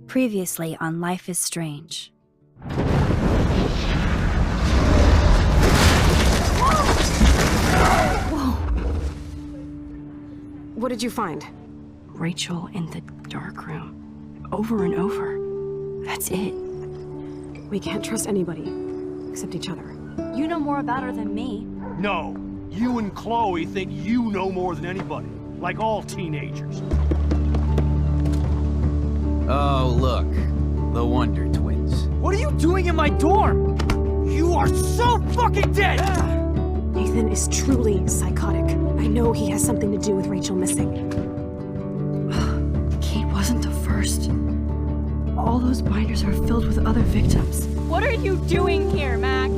Previously on Life is Strange. Whoa! What did you find? Rachel in the dark room. Over and over. That's it. We can't trust anybody, except each other. You know more about her than me. No. You and Chloe think you know more than anybody. Like all teenagers. Oh, look. The Wonder Twins. What are you doing in my dorm? You are so fucking dead! Nathan is truly psychotic. I know he has something to do with Rachel missing. Kate wasn't the first. All those binders are filled with other victims. What are you doing here, Max?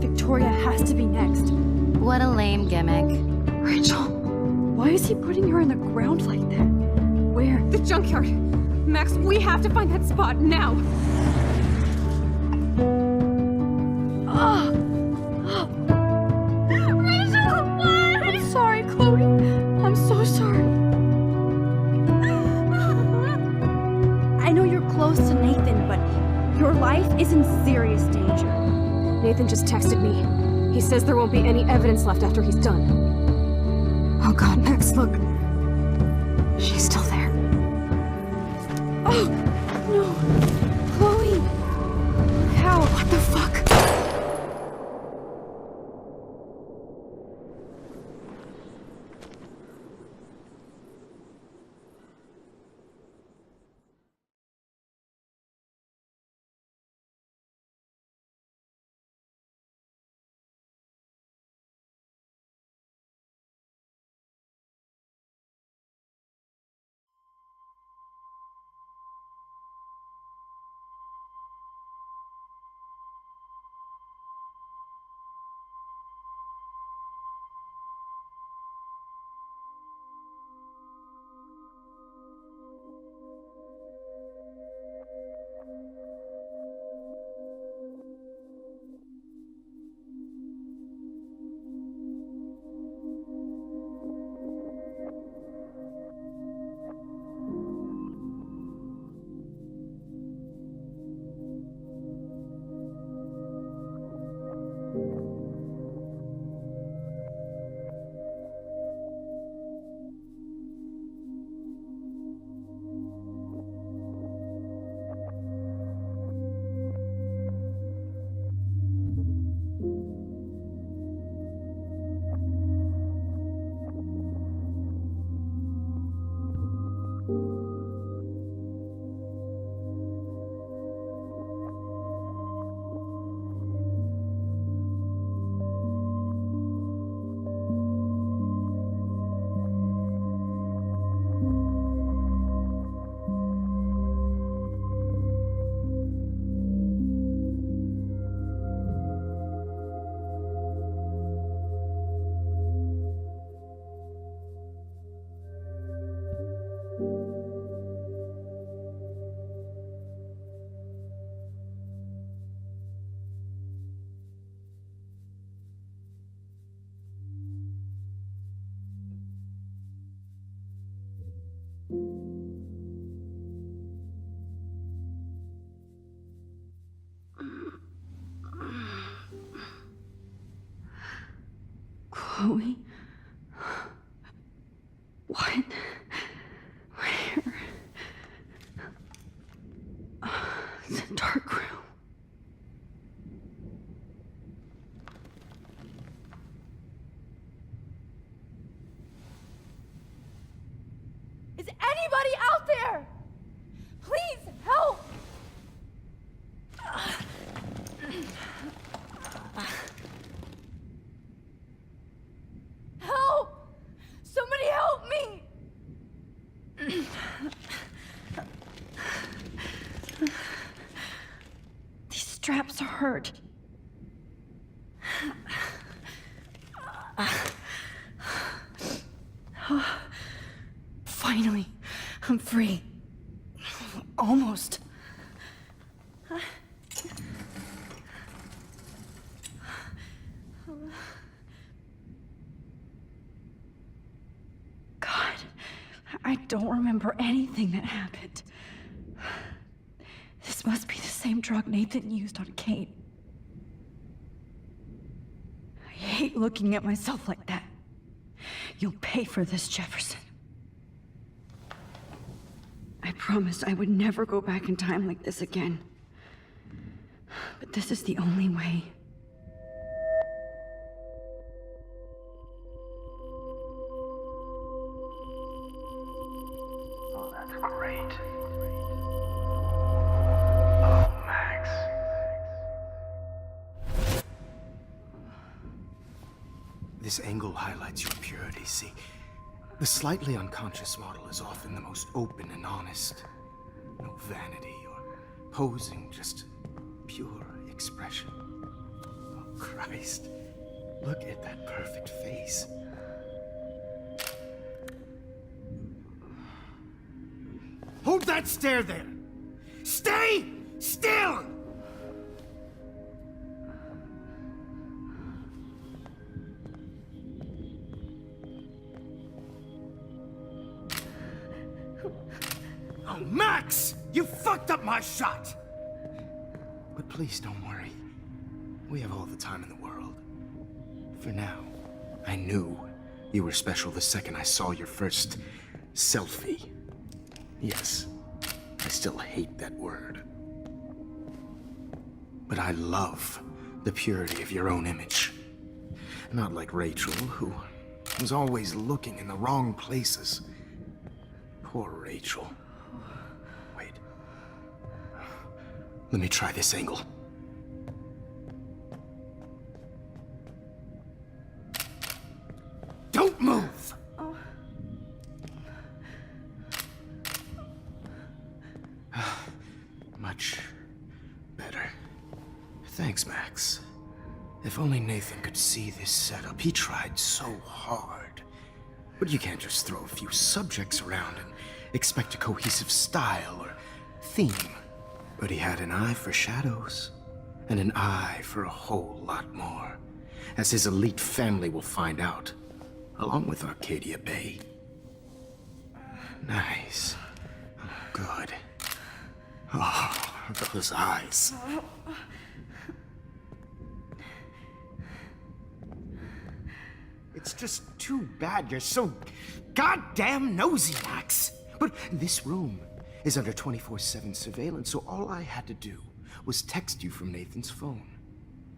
Victoria has to be next. What a lame gimmick. Rachel, why is he putting her in the ground like that? Where? The junkyard! Max, we have to find that spot now! Rachel, what? I'm sorry, Chloe. I'm so sorry. I know you're close to Nathan, but your life is in serious danger. Nathan just texted me. He says there won't be any evidence left after he's done. Oh god, Max, look. She's still there. Oh, no. Chloe. How? What the fuck? Chloe? What? Where? The dark room. Is anybody out there? Please help! Help! Somebody help me! These straps hurt. Finally, I'm free. Almost. God, I don't remember anything that happened. This must be the same drug Nathan used on Kate. I hate looking at myself like that. You'll pay for this, Jefferson. I promised I would never go back in time like this again. But this is the only way. Oh, that's great. Oh, Max. This angle highlights your purity, see? The slightly unconscious model is often the most open and honest. No vanity or posing, just pure expression. Oh, Christ. Look at that perfect face. Hold that stare there! Stay still! Oh, Max! You fucked up my shot! But please don't worry. We have all the time in the world. For now, I knew you were special the second I saw your first selfie. Yes, I still hate that word. But I love the purity of your own image. Not like Rachel, who was always looking in the wrong places. Poor Rachel. Wait. Let me try this angle. Don't move! Much better. Thanks, Max. If only Nathan could see this setup. He tried so hard. But you can't just throw a few subjects around and expect a cohesive style or theme. But he had an eye for shadows, and an eye for a whole lot more, as his elite family will find out, along with Arcadia Bay. Nice. Oh, good. Oh, those eyes. It's just too bad you're so goddamn nosy, Max. But this room is under 24/7 surveillance, so all I had to do was text you from Nathan's phone.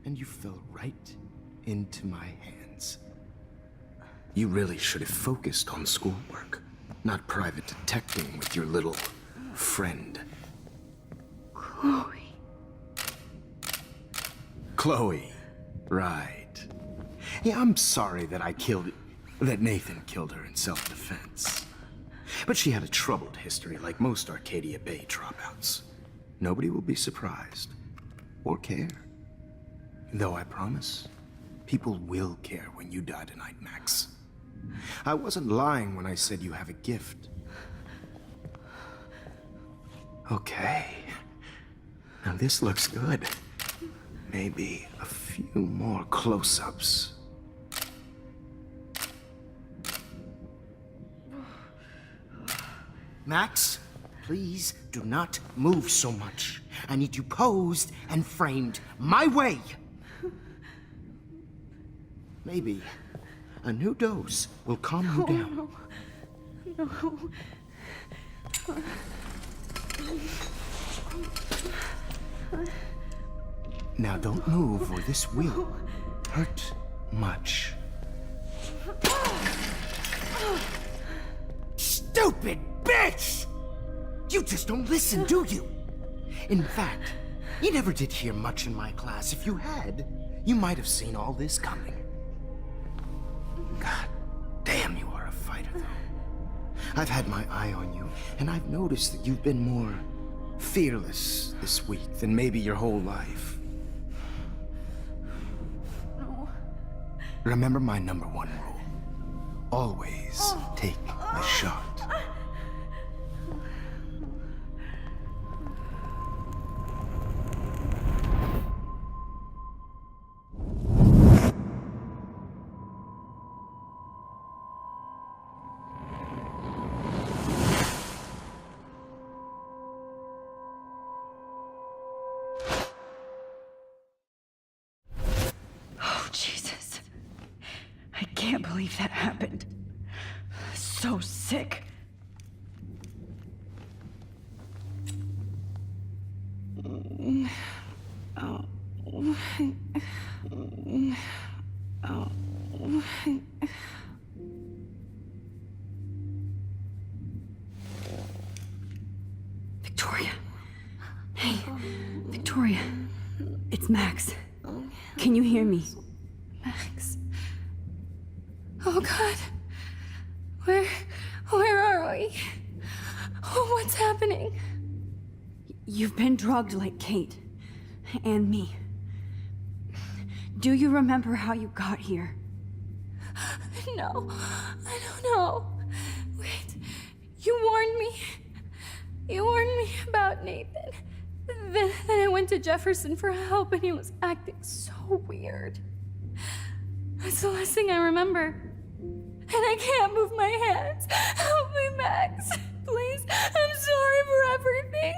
And you fell right into my hands. You really should have focused on schoolwork, not private detecting with your little friend. Chloe. Chloe, right. Yeah, I'm sorry that that Nathan killed her in self-defense. But she had a troubled history like most Arcadia Bay dropouts. Nobody will be surprised, or care. Though I promise, people will care when you die tonight, Max. I wasn't lying when I said you have a gift. Okay. Now this looks good. Maybe a few more close-ups. Max, please do not move so much. I need you posed and framed my way. Maybe a new dose will calm you down. No. Now don't move or this will hurt much. Stupid bitch! You just don't listen, do you? In fact, you never did hear much in my class. If you had, you might have seen all this coming. God damn, you are a fighter, though. I've had my eye on you, and I've noticed that you've been more fearless this week than maybe your whole life. No. Remember my #1 rule. Always take a shot. can't believe that happened. So sick. Victoria. Hey, Victoria. It's Max. Can you hear me? Max. Oh God. Where are we? Oh, what's happening? You've been drugged like Kate. And me. Do you remember how you got here? No, I don't know. Wait, you warned me. You warned me about Nathan. Then I went to Jefferson for help and he was acting so weird. That's the last thing I remember. And I can't move my hands. Help me, Max. Please, I'm sorry for everything.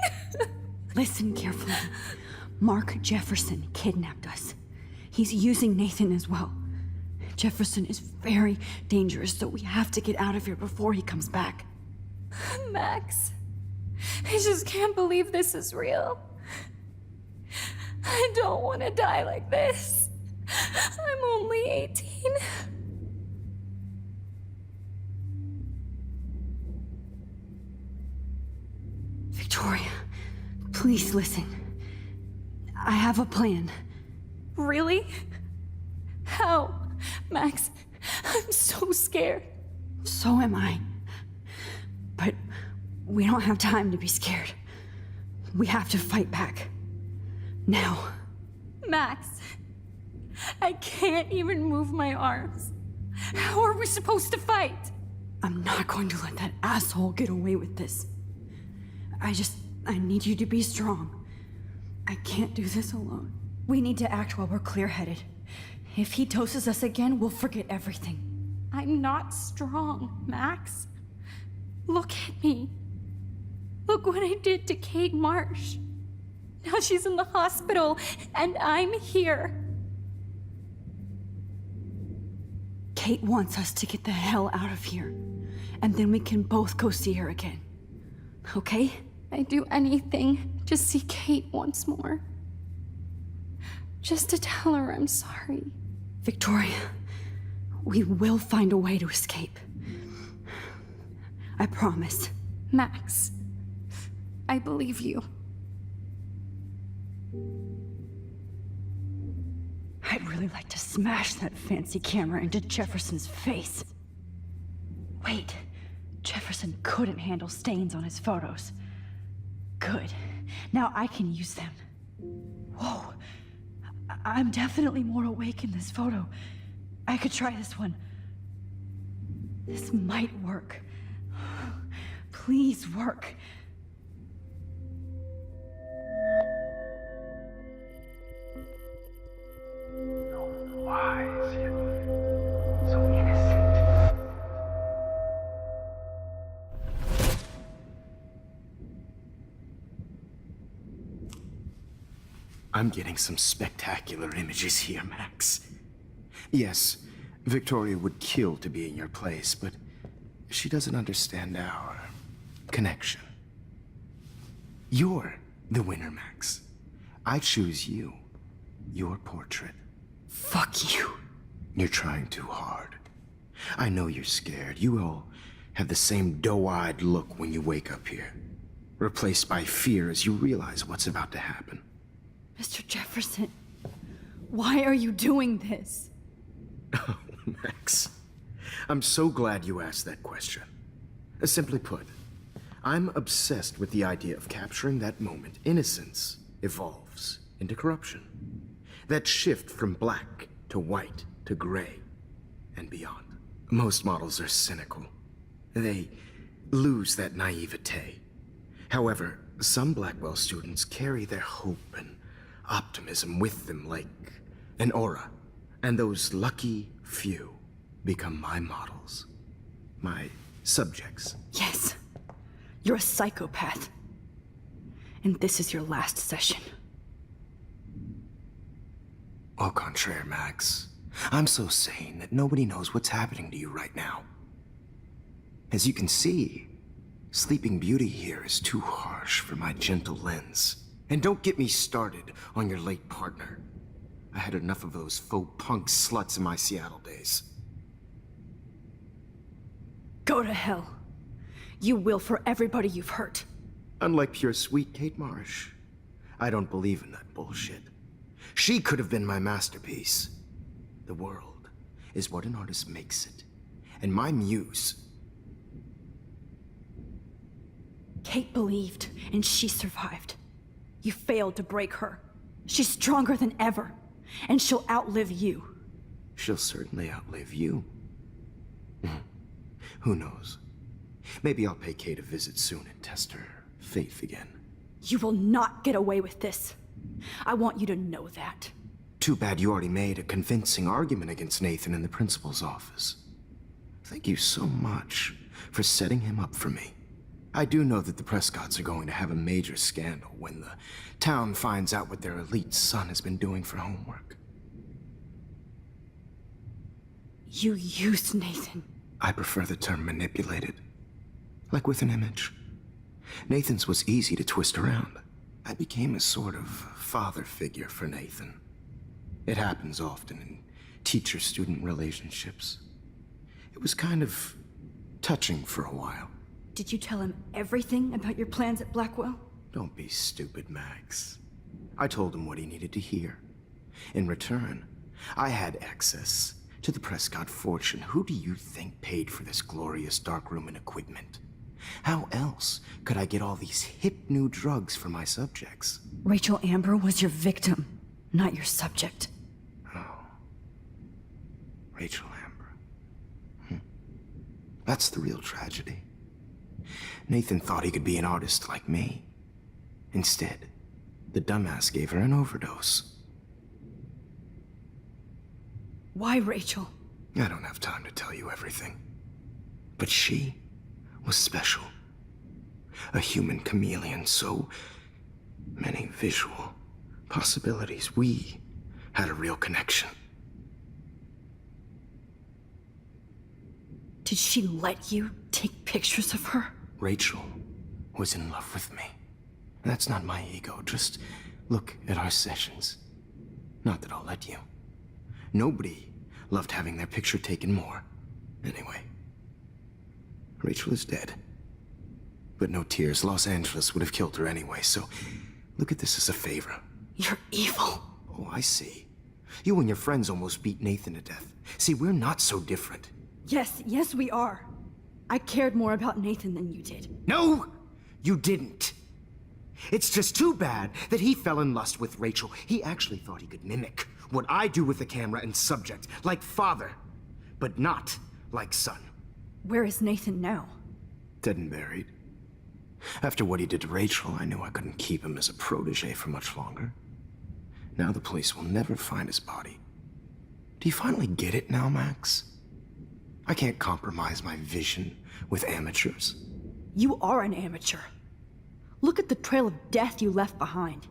Listen carefully. Mark Jefferson kidnapped us. He's using Nathan as well. Jefferson is very dangerous, so we have to get out of here before he comes back. Max, I just can't believe this is real. I don't want to die like this. I'm only 18. Victoria, please listen. I have a plan. Really? How? Max, I'm so scared. So am I. But we don't have time to be scared. We have to fight back. Now. Max, I can't even move my arms. How are we supposed to fight? I'm not going to let that asshole get away with this. I need you to be strong. I can't do this alone. We need to act while we're clear-headed. If he doses us again, we'll forget everything. I'm not strong, Max. Look at me. Look what I did to Kate Marsh. Now she's in the hospital, and I'm here. Kate wants us to get the hell out of here. And then we can both go see her again. Okay? I'd do anything to see Kate once more. Just to tell her I'm sorry. Victoria, we will find a way to escape. I promise. Max, I believe you. I'd really like to smash that fancy camera into Jefferson's face. Wait, Jefferson couldn't handle stains on his photos. Good. Now I can use them. Whoa. I'm definitely more awake in this photo. I could try this one. This might work. Please work. So wise, yet so innocent. I'm getting some spectacular images here, Max. Yes, Victoria would kill to be in your place, but she doesn't understand our connection. You're the winner, Max. I choose you. Your portrait. Fuck you. You're trying too hard. I know you're scared. You all have the same doe-eyed look when you wake up here, replaced by fear as you realize what's about to happen. Mr. Jefferson, why are you doing this? Oh, Max. I'm so glad you asked that question. Simply put, I'm obsessed with the idea of capturing that moment innocence evolves into corruption. That shift from black to white to gray and beyond. Most models are cynical. They lose that naivete. However, some Blackwell students carry their hope and optimism with them like an aura. And those lucky few become my models. My subjects. Yes. You're a psychopath. And this is your last session. Au contraire, Max. I'm so sane that nobody knows what's happening to you right now. As you can see, Sleeping Beauty here is too harsh for my gentle lens. And don't get me started on your late partner. I had enough of those faux punk sluts in my Seattle days. Go to hell. You will for everybody you've hurt. Unlike pure sweet Kate Marsh, I don't believe in that bullshit. She could have been my masterpiece. The world is what an artist makes it. And my muse... Kate believed, and she survived. You failed to break her. She's stronger than ever, and she'll outlive you. She'll certainly outlive you. Who knows? Maybe I'll pay Kate a visit soon and test her faith again. You will not get away with this. I want you to know that. Too bad you already made a convincing argument against Nathan in the principal's office. Thank you so much for setting him up for me. I do know that the Prescotts are going to have a major scandal when the town finds out what their elite son has been doing for homework. You used Nathan. I prefer the term manipulated. Like with an image. Nathan's was easy to twist around. I became a sort of father figure for Nathan. It happens often in teacher-student relationships. It was kind of touching for a while. Did you tell him everything about your plans at Blackwell? Don't be stupid, Max. I told him what he needed to hear. In return, I had access to the Prescott fortune. Who do you think paid for this glorious darkroom and equipment? How else could I get all these hip new drugs for my subjects? Rachel Amber was your victim, not your subject. Oh. Rachel Amber. That's the real tragedy. Nathan thought he could be an artist like me. Instead, the dumbass gave her an overdose. Why Rachel? I don't have time to tell you everything. But she was special. A human chameleon, so many visual possibilities. We had a real connection. Did she let you take pictures of her? Rachel was in love with me. That's not my ego. Just look at our sessions. Not that I'll let you. Nobody loved having their picture taken more. Anyway, Rachel is dead. But no tears. Los Angeles would have killed her anyway, so look at this as a favor. You're evil. Oh, I see. You and your friends almost beat Nathan to death. See, we're not so different. Yes, we are. I cared more about Nathan than you did. No, you didn't. It's just too bad that he fell in lust with Rachel. He actually thought he could mimic what I do with the camera and subject, like father, but not like son. Where is Nathan now? Dead and buried. After what he did to Rachel, I knew I couldn't keep him as a protege for much longer. Now the police will never find his body. Do you finally get it now, Max? I can't compromise my vision with amateurs. You are an amateur. Look at the trail of death you left behind.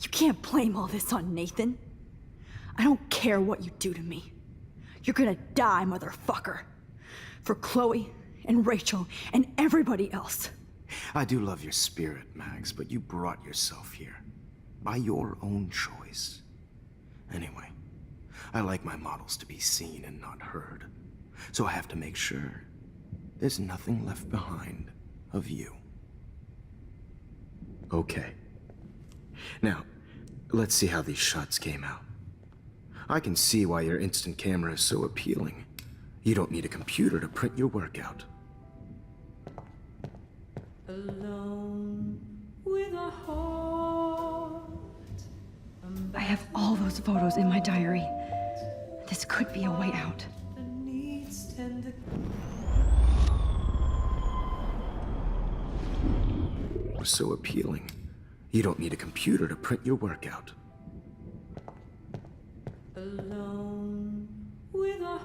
You can't blame all this on Nathan. I don't care what you do to me. You're gonna die, motherfucker. For Chloe and Rachel and everybody else. I do love your spirit, Max, but you brought yourself here. By your own choice. Anyway, I like my models to be seen and not heard. So I have to make sure there's nothing left behind of you. Okay. Now, let's see how these shots came out. I can see why your instant camera is so appealing. You don't need a computer to print your work out. Alone with a heart. I have all those photos in my diary. This could be a way out. So appealing. You don't need a computer to print your work out. Alone with a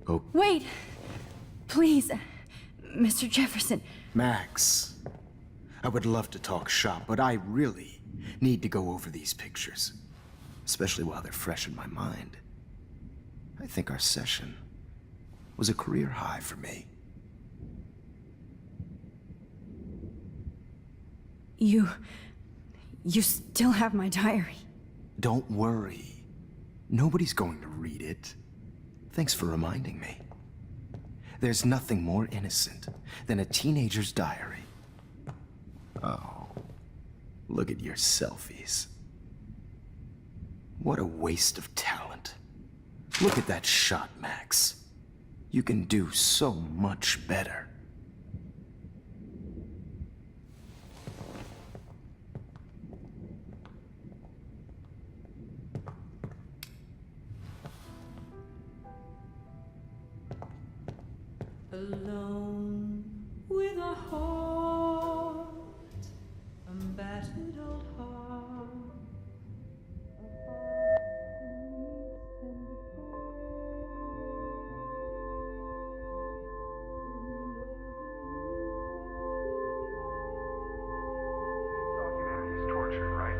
Oh, Wait! Please, Mr. Jefferson. Max. I would love to talk shop, but I really need to go over these pictures, especially while they're fresh in my mind. I think our session was a career high for me. You still have my diary. Don't worry. Nobody's going to read it. Thanks for reminding me. There's nothing more innocent than a teenager's diary. Oh, look at your selfies. What a waste of talent. Look at that shot, Max. You can do so much better. Alone with a heart, a battered old heart. All humanity is tortured, right?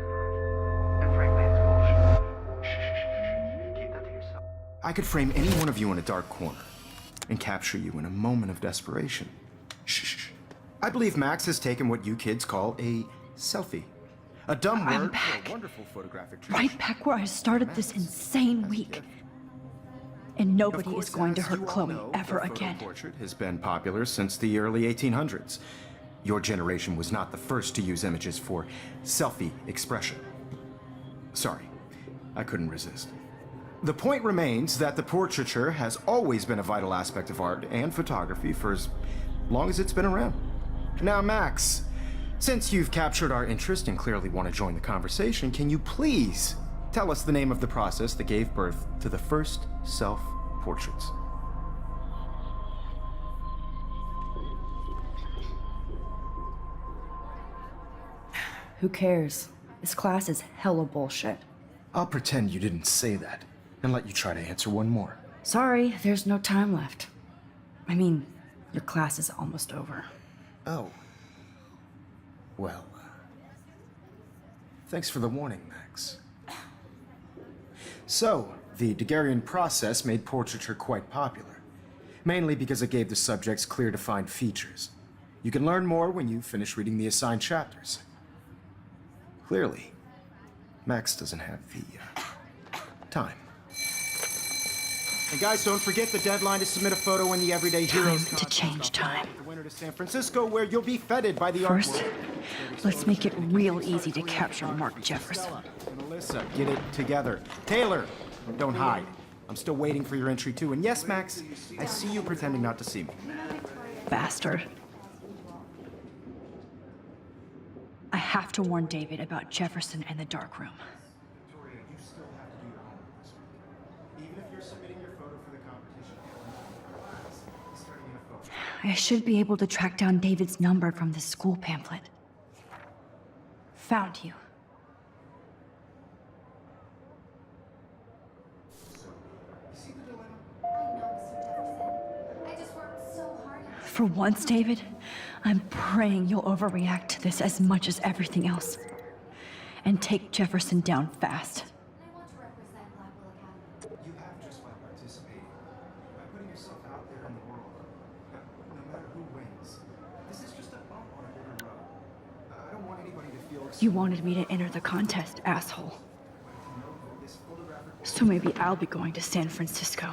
And frankly, it's bullshit. Shh. Keep that to yourself. I could frame any one of you in a dark corner and capture you in a moment of desperation. Shh. I believe Max has taken what you kids call a selfie. A dumb I'm word back. for a wonderful photographic treat. Right back where I started this insane week. And Of nobody course, is going to as hurt you all Chloe know, ever the photo again. portrait has been popular since the early 1800s. Your generation was not the first to use images for selfie expression. Sorry, I couldn't resist. The point remains that the portraiture has always been a vital aspect of art and photography for as long as it's been around. Now, Max, since you've captured our interest and clearly want to join the conversation, can you please tell us the name of the process that gave birth to the first self-portraits? Who cares? This class is hella bullshit. I'll pretend you didn't say that and let you try to answer one more. Sorry, there's no time left. I mean, your class is almost over. Oh. Well, thanks for the warning, Max. So, the Daguerrean process made portraiture quite popular, mainly because it gave the subjects clear defined features. You can learn more when you finish reading the assigned chapters. Clearly, Max doesn't have the time. And guys, don't forget the deadline to submit a photo in the Everyday Heroes Time to change time. The winner to San Francisco, where you'll be feted by the First, art world. let's make it real easy to capture Mark Jefferson. And Alyssa, get it together. Taylor, don't hide. I'm still waiting for your entry too. And yes, Max, I see you pretending not to see me. Bastard. I have to warn David about Jefferson and the dark room. Victoria, you still have to do your homework this week. Even if you're submitting your photo for the competition, class is turning in a photo. I should be able to track down David's number from the school pamphlet. Found you. For once, David, I'm praying you'll overreact to this as much as everything else. And take Jefferson down fast. You have just by participating, by putting yourself out there in the world. No matter who wins, this is just a bump on a bigger road. I don't want anybody to feel You wanted me to enter the contest, asshole. So maybe I'll be going to San Francisco.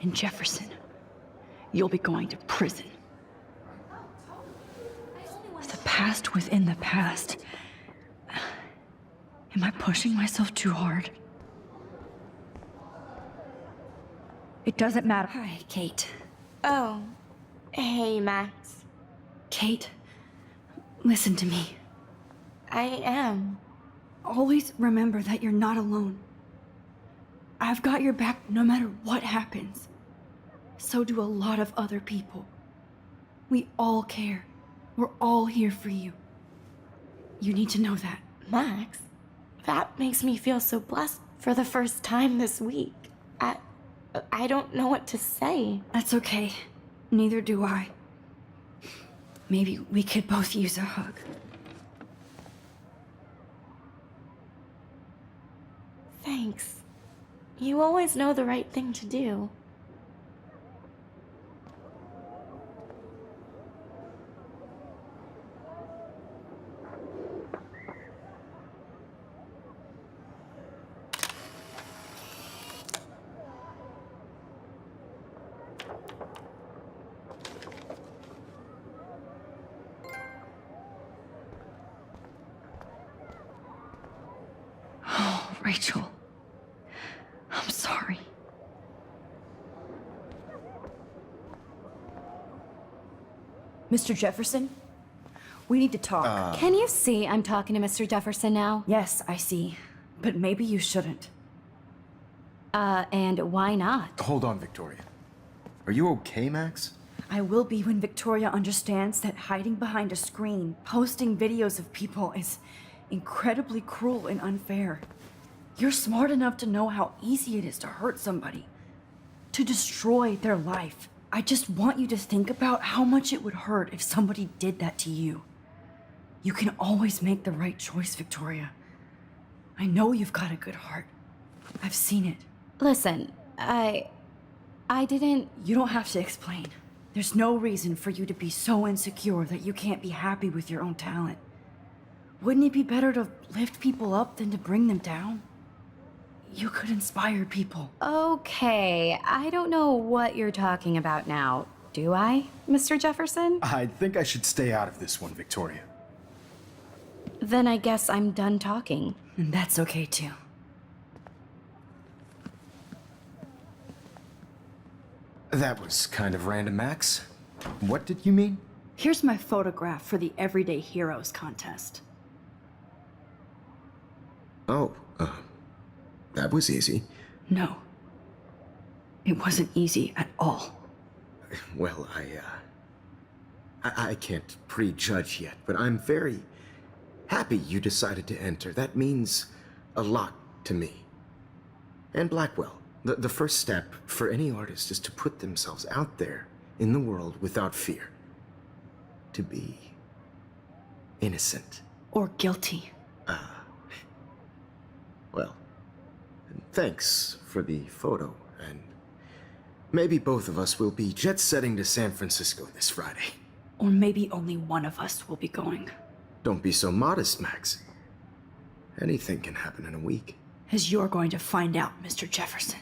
And Jefferson, you'll be going to prison. The past within the past. Am I pushing myself too hard? It doesn't matter. Hi, Kate. Oh, hey, Max. Kate, listen to me. I am. Always remember that you're not alone. I've got your back no matter what happens. So do a lot of other people. We all care. We're all here for you. You need to know that. Max, that makes me feel so blessed for the first time this week. I don't know what to say. That's okay. Neither do I. Maybe we could both use a hug. Thanks. You always know the right thing to do. Oh, Rachel. I'm sorry. Mr. Jefferson? We need to talk. Can you see I'm talking to Mr. Jefferson now? Yes, I see. But maybe you shouldn't. And why not? Hold on, Victoria. Are you okay, Max? I will be when Victoria understands that hiding behind a screen, posting videos of people is incredibly cruel and unfair. You're smart enough to know how easy it is to hurt somebody, to destroy their life. I just want you to think about how much it would hurt if somebody did that to you. You can always make the right choice, Victoria. I know you've got a good heart. I've seen it. Listen, I didn't... You don't have to explain. There's no reason for you to be so insecure that you can't be happy with your own talent. Wouldn't it be better to lift people up than to bring them down? You could inspire people. Okay, I don't know what you're talking about now. Do I, Mr. Jefferson? I think I should stay out of this one, Victoria. Then I guess I'm done talking. And that's okay too. That was kind of random, Max. What did you mean? Here's my photograph for the Everyday Heroes contest. Oh, that was easy. No. It wasn't easy at all. Well, I can't prejudge yet, but I'm very happy you decided to enter. That means a lot to me. And Blackwell. The first step for any artist is to put themselves out there in the world without fear. To be innocent. Or guilty. Well, thanks for the photo, and maybe both of us will be jet-setting to San Francisco this Friday. Or maybe only one of us will be going. Don't be so modest, Max. Anything can happen in a week. As you're going to find out, Mr. Jefferson.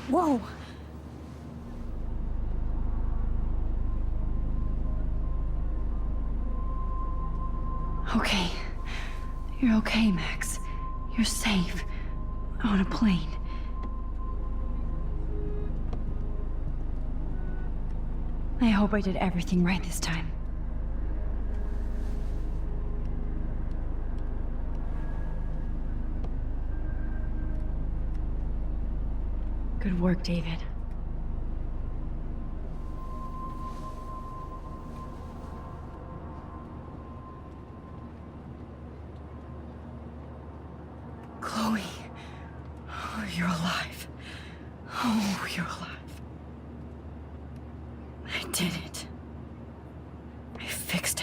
Whoa! Okay. You're okay, Max. You're safe. On a plane. I hope I did everything right this time. Good work, David. Chloe. Oh, you're alive. Oh, you're alive. I did it. I fixed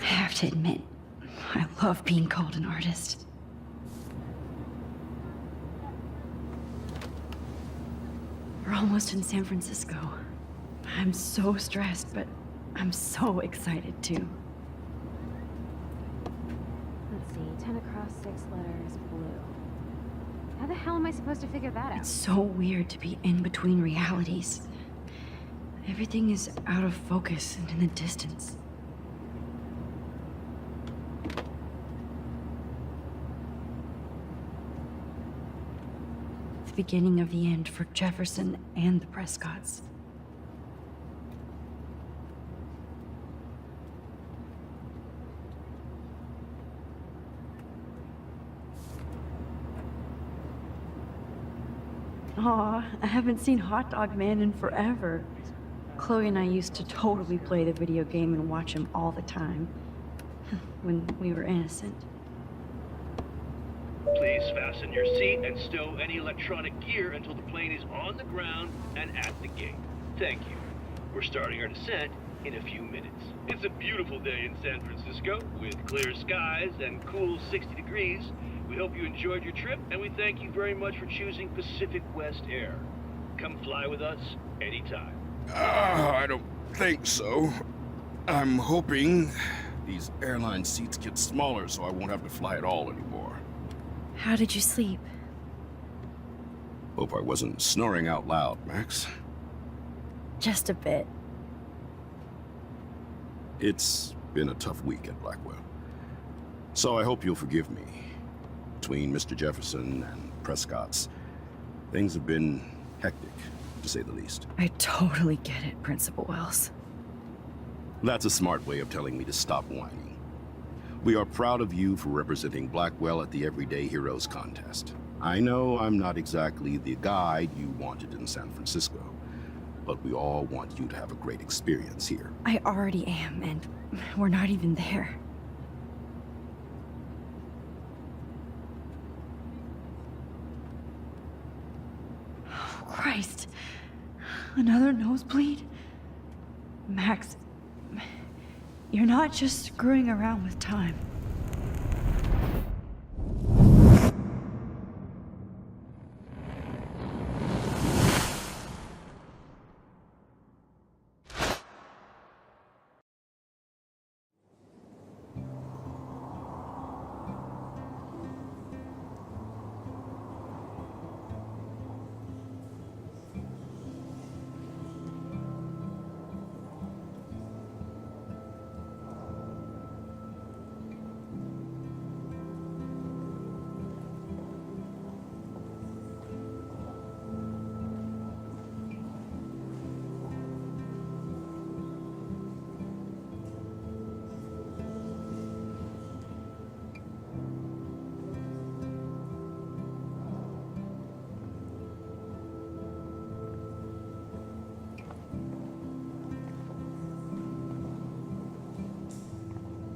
have to admit, I love being called an artist. We're almost in San Francisco. I'm so stressed, but I'm so excited too. Let's see, 10 across 6 letters, blue. How the hell am I supposed to figure that out? It's so weird to be in between realities. Everything is out of focus and in the distance. The beginning of the end for Jefferson and the Prescotts. Aw, I haven't seen Hot Dog Man in forever. Chloe and I used to totally play the video game and watch him all the time. When we were innocent. Please fasten your seat and stow any electronic gear until the plane is on the ground and at the gate. Thank you. We're starting our descent in a few minutes. It's a beautiful day in San Francisco with clear skies and cool 60 degrees. We hope you enjoyed your trip, and we thank you very much for choosing Pacific West Air. Come fly with us anytime. I don't think so. I'm hoping these airline seats get smaller so I won't have to fly at all anymore. How did you sleep? Hope I wasn't snoring out loud, Max. Just a bit. It's been a tough week at Blackwell. So I hope you'll forgive me. Between Mr. Jefferson and Prescott's, things have been hectic, to say the least. I totally get it, Principal Wells. That's a smart way of telling me to stop whining. We are proud of you for representing Blackwell at the Everyday Heroes contest. I know I'm not exactly the guide you wanted in San Francisco, but we all want you to have a great experience here. I already am, and we're not even there. Oh, Christ. Another nosebleed? Max, you're not just screwing around with time.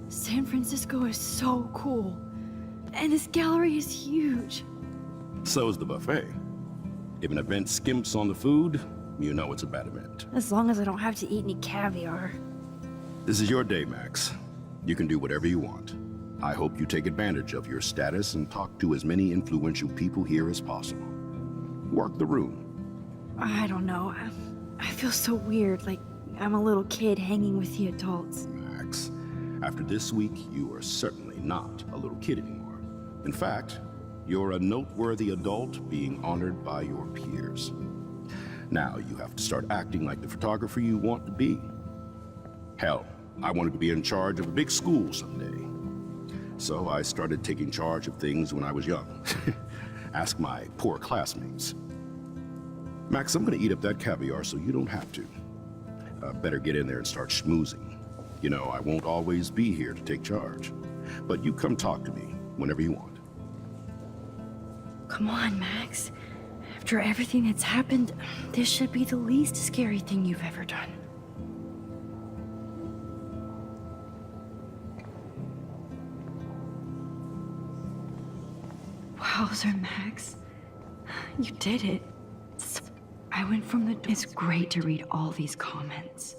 San Francisco is so cool. And this gallery is huge. So is the buffet. If an event skimps on the food, you know it's a bad event. As long as I don't have to eat any caviar. This is your day, Max. You can do whatever you want. I hope you take advantage of your status and talk to as many influential people here as possible. Work the room. I don't know. I feel so weird, like I'm a little kid hanging with the adults. Max, after this week, you are certainly not a little kid anymore. In fact, you're a noteworthy adult being honored by your peers. Now you have to start acting like the photographer you want to be. Hell, I wanted to be in charge of a big school someday. So I started taking charge of things when I was young. Ask my poor classmates. Max, I'm gonna eat up that caviar so you don't have to. Better get in there and start schmoozing. You know, I won't always be here to take charge. But you come talk to me whenever you want. Come on, Max. After everything that's happened, this should be the least scary thing you've ever done. Wowzer, Max. You did it. I went from the... It's great to read all these comments.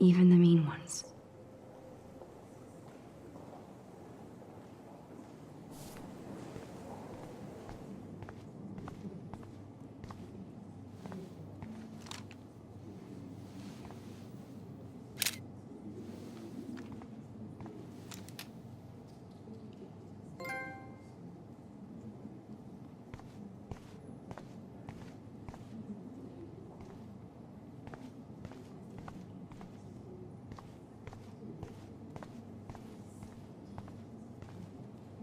Even the mean ones.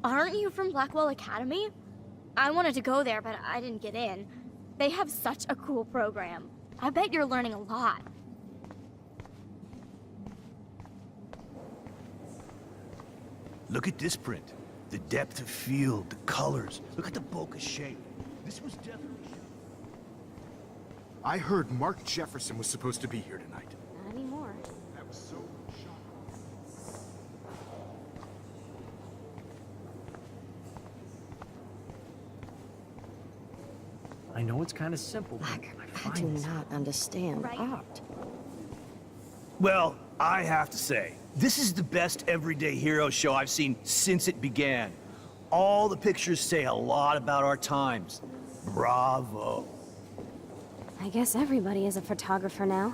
Aren't you from Blackwell Academy? I wanted to go there, but I didn't get in. They have such a cool program. I bet you're learning a lot. Look at this print. The depth of field, the colors. Look at the bokeh shape. This was definitely... I heard Mark Jefferson was supposed to be here tonight. Not anymore. That was so shocking. I know it's kind of simple, but I do not understand art. Well, I have to say, this is the best everyday hero show I've seen since it began. All the pictures say a lot about our times. Bravo. I guess everybody is a photographer now.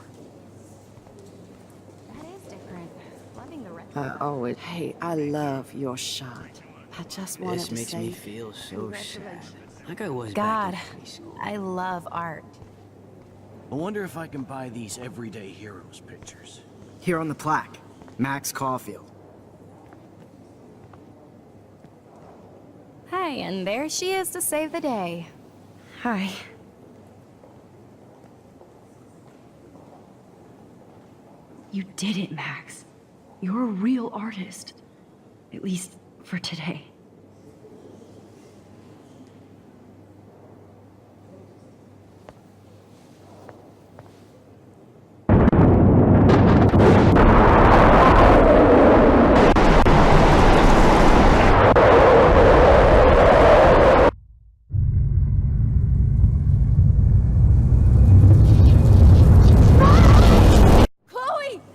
That is different. Loving the red. Hey, I love your shot. I just wanted This to makes say me feel so sad. Like I was God, back in high school. I love art. I wonder if I can buy these everyday heroes pictures. Here on the plaque, Max Caulfield. Hey, and there she is to save the day. Hi. You did it, Max. You're a real artist. At least for today.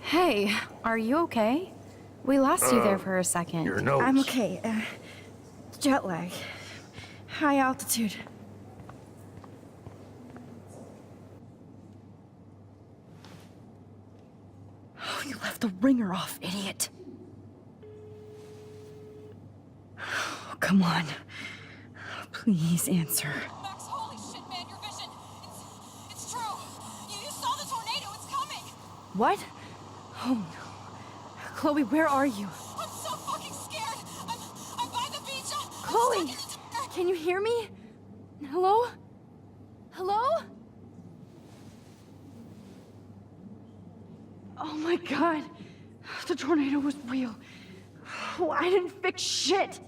Hey, are you okay? We lost you there for a second. Your nose. I'm okay. Jet lag. High altitude. Oh, you left the ringer off, idiot. Oh, come on. Please answer. Max, holy shit, man, your vision. It's true. You saw the tornado. It's coming. What? Oh no. Chloe, where are you? I'm so fucking scared. I'm by the beach. Chloe! Can you hear me? Hello? Hello? Oh my god. The tornado was real. Oh, I didn't fix shit.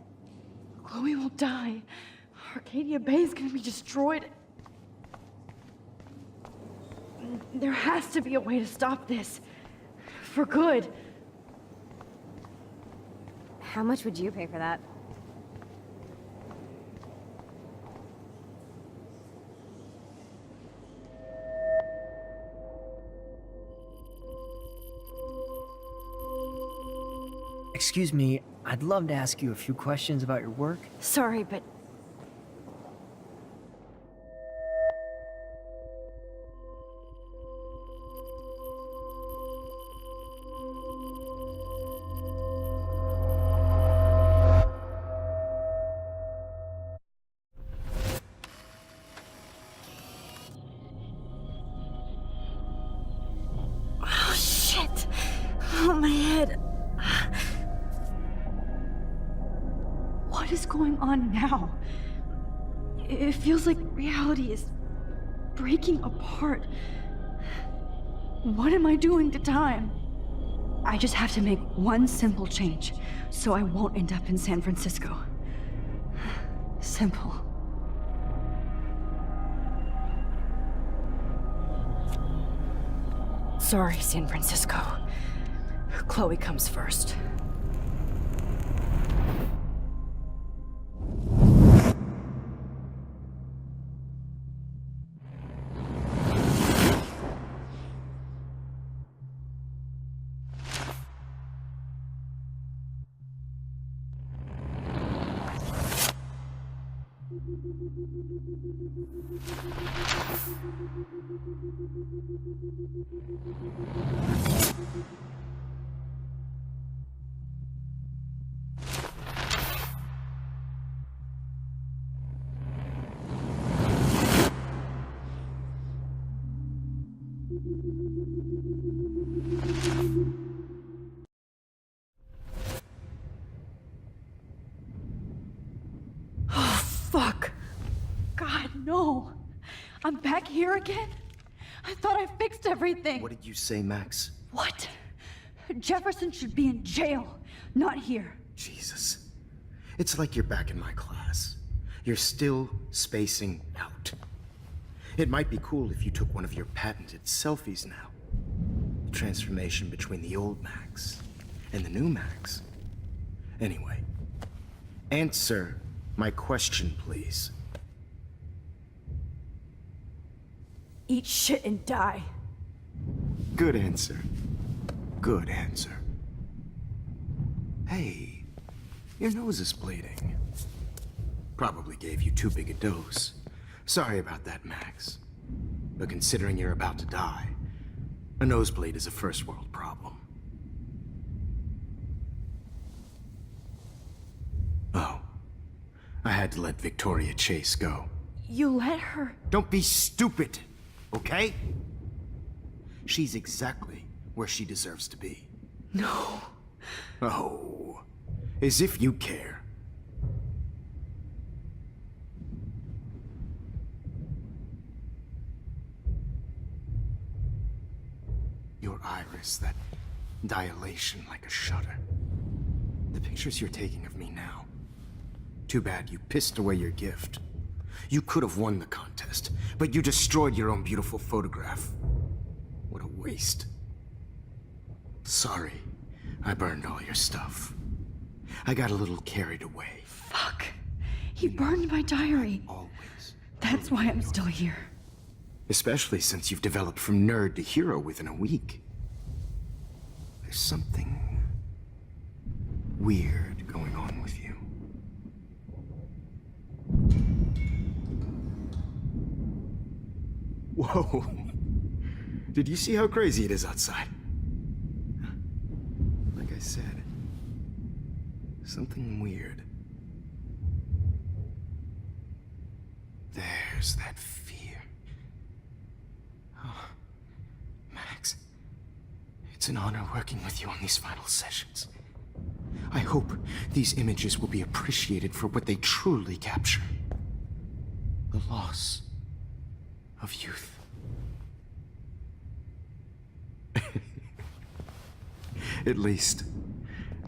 Chloe will die. Arcadia Bay is gonna be destroyed. There has to be a way to stop this. For good. How much would you pay for that? Excuse me, I'd love to ask you a few questions about your work. Sorry, but Oh, shit! Oh, my head. what is going on now? It feels like reality is breaking apart. What am I doing to time? I just have to make one simple change, so I won't end up in San Francisco. Simple. Sorry, San Francisco. Chloe comes first. No! I'm back here again? I thought I fixed everything! What did you say, Max? What? Jefferson should be in jail, not here. Jesus. It's like you're back in my class. You're still spacing out. It might be cool if you took one of your patented selfies now. The transformation between the old Max and the new Max. Anyway, answer my question, please. Eat shit and die. Good answer. Good answer. Hey, your nose is bleeding. Probably gave you too big a dose. Sorry about that, Max. But considering you're about to die, a nosebleed is a first world problem. Oh, I had to let Victoria Chase go. You let her? Don't be stupid, okay? She's exactly where she deserves to be. No. Oh, as if you care. Your iris, that dilation like a shutter. The pictures you're taking of me now. Too bad you pissed away your gift. You could have won the contest, but you destroyed your own beautiful photograph. What a waste. Sorry, I burned all your stuff. I got a little carried away. Fuck. He burned my diary. Always. That's why I'm still here. Especially since you've developed from nerd to hero within a week. There's something weird going on with you. Whoa. Did you see how crazy it is outside? Like I said, something weird. There's that fear. Oh, Max, it's an honor working with you on these final sessions. I hope these images will be appreciated for what they truly capture. The loss of youth. At least,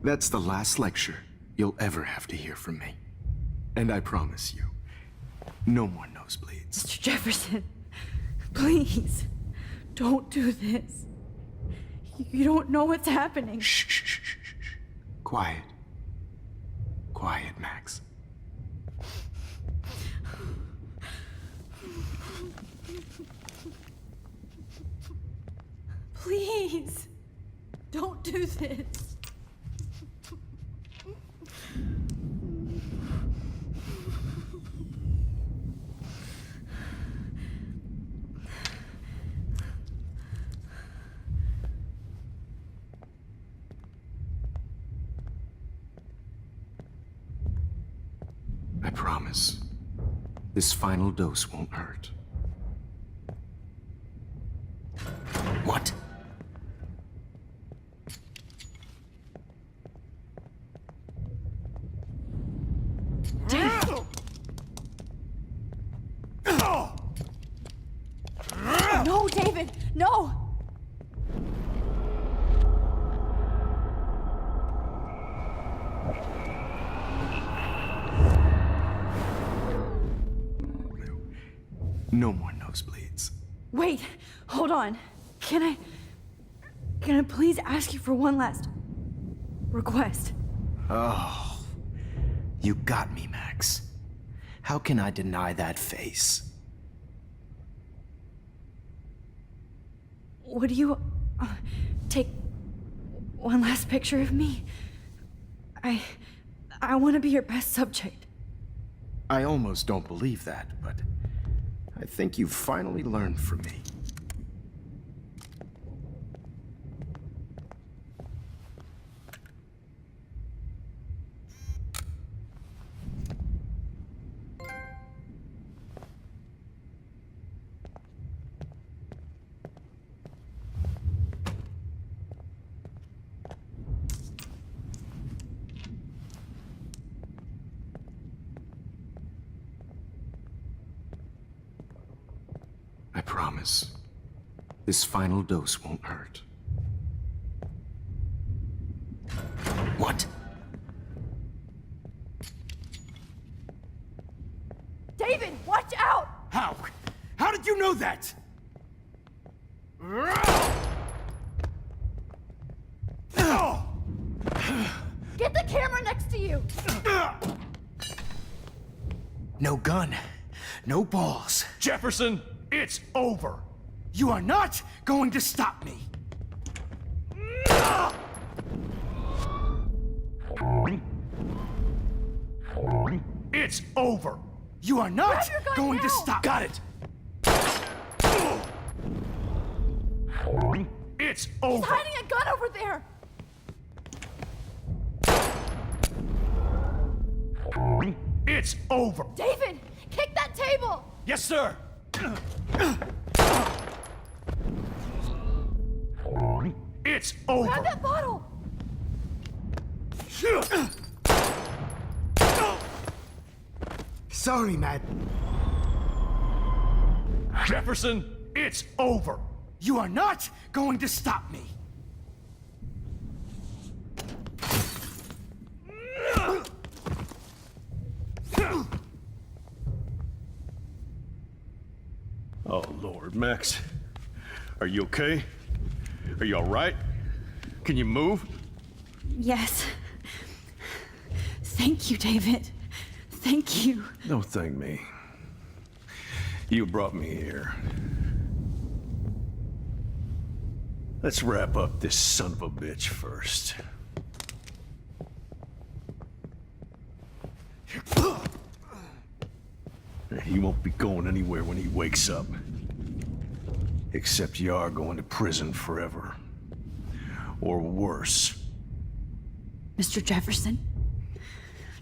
that's the last lecture you'll ever have to hear from me. And I promise you, no more nosebleeds. Mr. Jefferson, please, don't do this. You don't know what's happening. Shh, shh, shh, shh, shh. Quiet. Quiet, Max. Please, don't do this. I promise, this final dose won't hurt. What? No, David, no! No more nosebleeds. Wait, hold on. Can I please ask you for one last request? Oh, you got me, Max. How can I deny that face? Would you take one last picture of me? I want to be your best subject. I almost don't believe that, but I think you've finally learned from me. promise. This final dose won't hurt. What? David, watch out! How? How did you know that? Get the camera next to you! No gun. No balls. Jefferson, it's over. You are not going to stop me. It's over. You are not Grab your gun going now. to stop. Got it. It's He's over. hiding a gun over there! It's over. David, kick that table! Yes, sir. It's over. Grab that bottle! Sorry, Matt. Jefferson, it's over. You are not going to stop me. Oh, Lord, Max. Are you okay? Are you all right? Can you move? Yes. Thank you, David. Thank you. Don't thank me. You brought me here. Let's wrap up this son of a bitch first. He won't be going anywhere when he wakes up. Except you are going to prison forever. Or worse. Mr. Jefferson,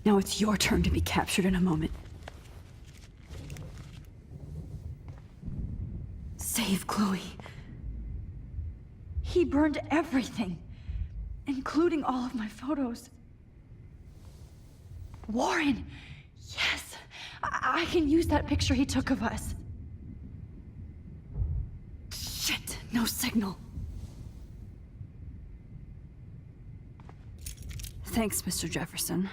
now it's your turn to be captured in a moment. Save Chloe. He burned everything, including all of my photos. Warren, yes, I can use that picture he took of us. Shit, no signal. Thanks, Mr. Jefferson,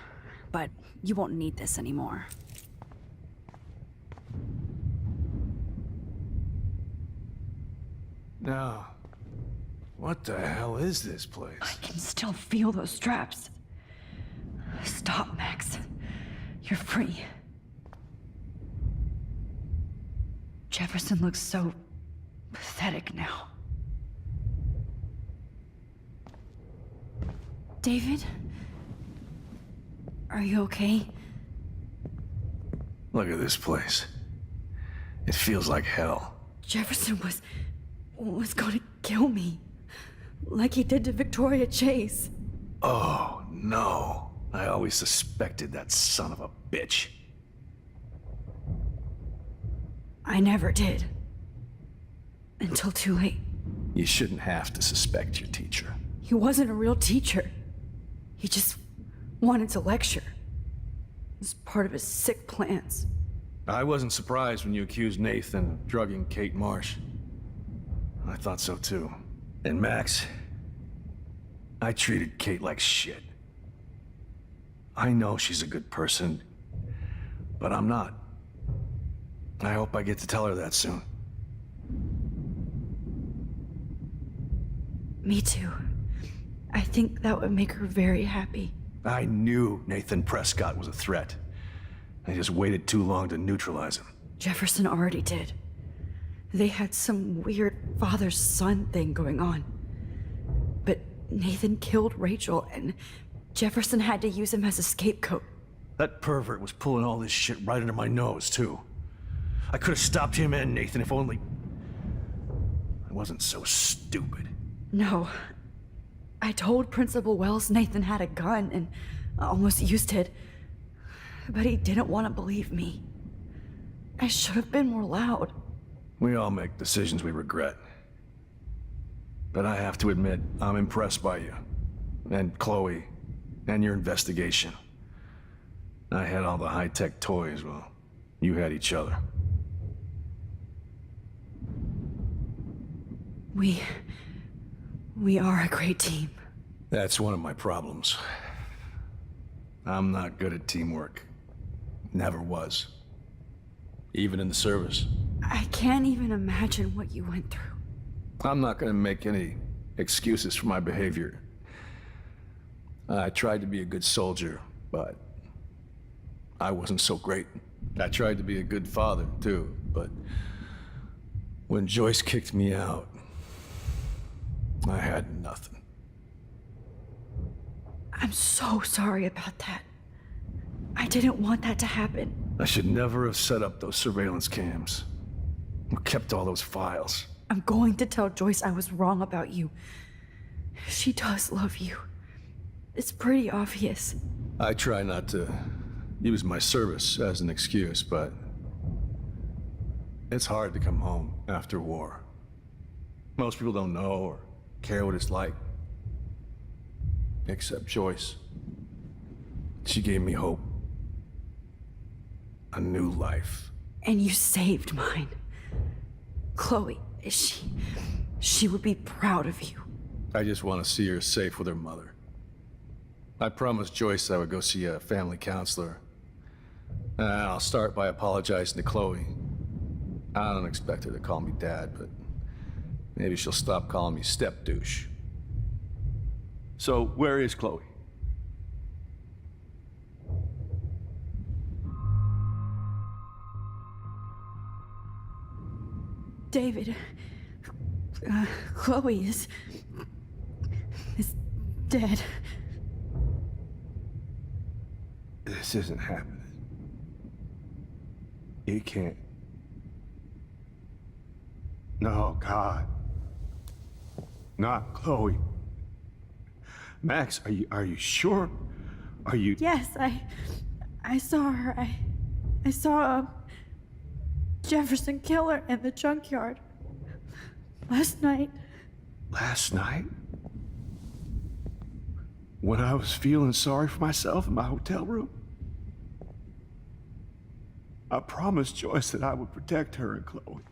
but you won't need this anymore. Now, what the hell is this place? I can still feel those straps. Stop, Max. You're free. Jefferson looks so pathetic now. David? Are you okay? Look at this place. It feels like hell. Jefferson was going to kill me. Like he did to Victoria Chase. Oh, no. I always suspected that son of a bitch. I never did. Until too late. You shouldn't have to suspect your teacher. He wasn't a real teacher. He just wanted to lecture. It was part of his sick plans. I wasn't surprised when you accused Nathan of drugging Kate Marsh. I thought so too. And Max, I treated Kate like shit. I know she's a good person, but I'm not. I hope I get to tell her that soon. Me too. I think that would make her very happy. I knew Nathan Prescott was a threat. I just waited too long to neutralize him. Jefferson already did. They had some weird father-son thing going on. But Nathan killed Rachel, and Jefferson had to use him as a scapegoat. That pervert was pulling all this shit right under my nose, too. I could have stopped him and Nathan if only... I wasn't so stupid. No. I told Principal Wells Nathan had a gun and almost used it. But he didn't want to believe me. I should have been more loud. We all make decisions we regret. But I have to admit, I'm impressed by you. And Chloe. And your investigation. I had all the high-tech toys, well, you had each other. We are a great team. That's one of my problems. I'm not good at teamwork. Never was. Even in the service. I can't even imagine what you went through. I'm not gonna make any excuses for my behavior. I tried to be a good soldier, but I wasn't so great. I tried to be a good father, too, but when Joyce kicked me out, I had nothing. I'm so sorry about that. I didn't want that to happen. I should never have set up those surveillance cams. Or kept all those files. I'm going to tell Joyce I was wrong about you. She does love you. It's pretty obvious. I try not to use my service as an excuse, but it's hard to come home after war. Most people don't know or care what it's like. Except Joyce. She gave me hope. A new life. And you saved mine. Chloe, she would be proud of you. I just want to see her safe with her mother. I promised Joyce I would go see a family counselor. And I'll start by apologizing to Chloe. I don't expect her to call me Dad, but maybe she'll stop calling me step-douche. So, where is Chloe? David, Chloe is dead. This isn't happening. You can't. No, God. Not Chloe. Max, are you sure? Are you... Yes, I saw her. I saw Jefferson kill her in the junkyard. Last night. Last night? When I was feeling sorry for myself in my hotel room? I promised Joyce that I would protect her and Chloe.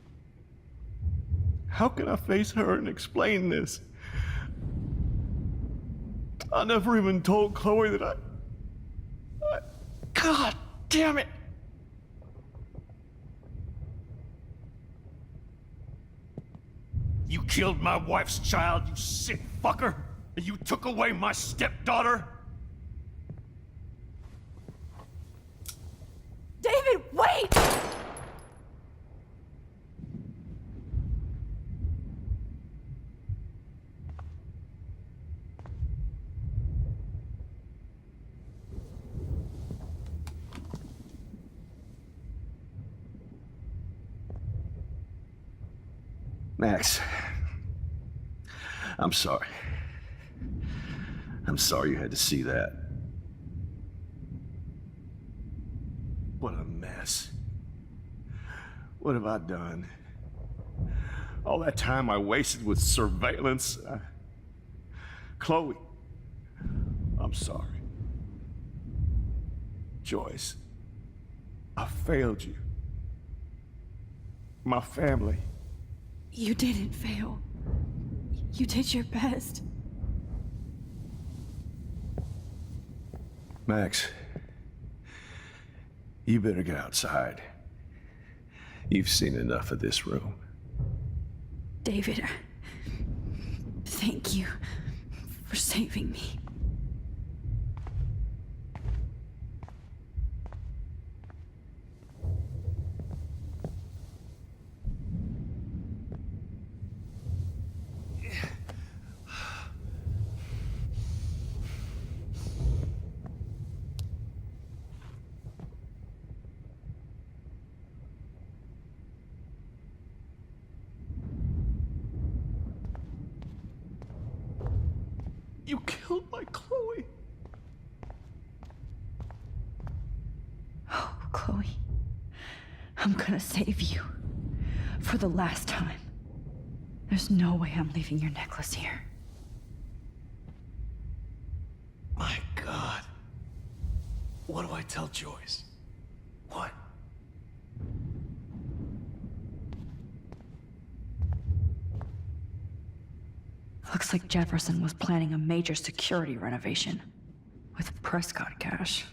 How can I face her and explain this? I never even told Chloe that I... God damn it! You killed my wife's child, you sick fucker! And you took away my stepdaughter? David, wait! Max, I'm sorry. I'm sorry you had to see that. What a mess. What have I done? All that time I wasted with surveillance. Chloe, I'm sorry. Joyce, I failed you. My family. You didn't fail. You did your best. Max, you better get outside. You've seen enough of this room. David, thank you for saving me. You killed my Chloe. Oh, Chloe. I'm gonna save you. For the last time. There's no way I'm leaving your necklace here. My God. What do I tell Joyce? What? Looks like Jefferson was planning a major security renovation with Prescott cash.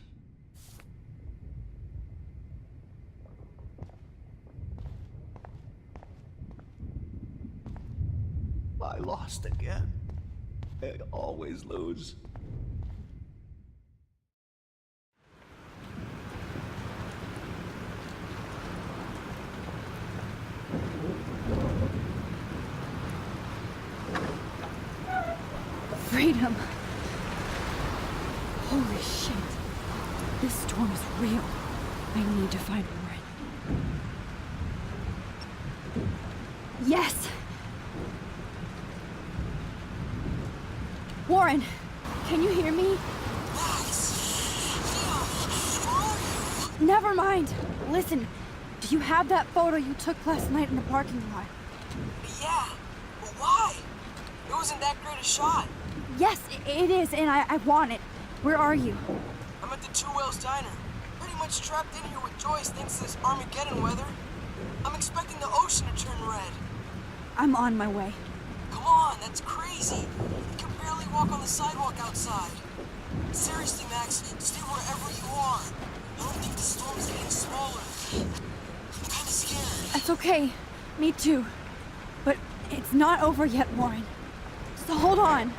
I lost again. I always lose. Freedom! Holy shit. This storm is real. I need to find Warren. Yes! Warren, can you hear me? Never mind. Listen, do you have that photo you took last night in the parking lot? Yeah, but why? It wasn't that great a shot. Yes, it is, and I want it. Where are you? I'm at the Two Whales Diner. Pretty much trapped in here with Joyce thanks to this Armageddon weather. I'm expecting the ocean to turn red. I'm on my way. Come on, that's crazy. You can barely walk on the sidewalk outside. Seriously, Max, stay wherever you are. I don't think the storm's getting smaller. I'm kinda scared. That's okay. Me too. But it's not over yet, Warren. So hold on.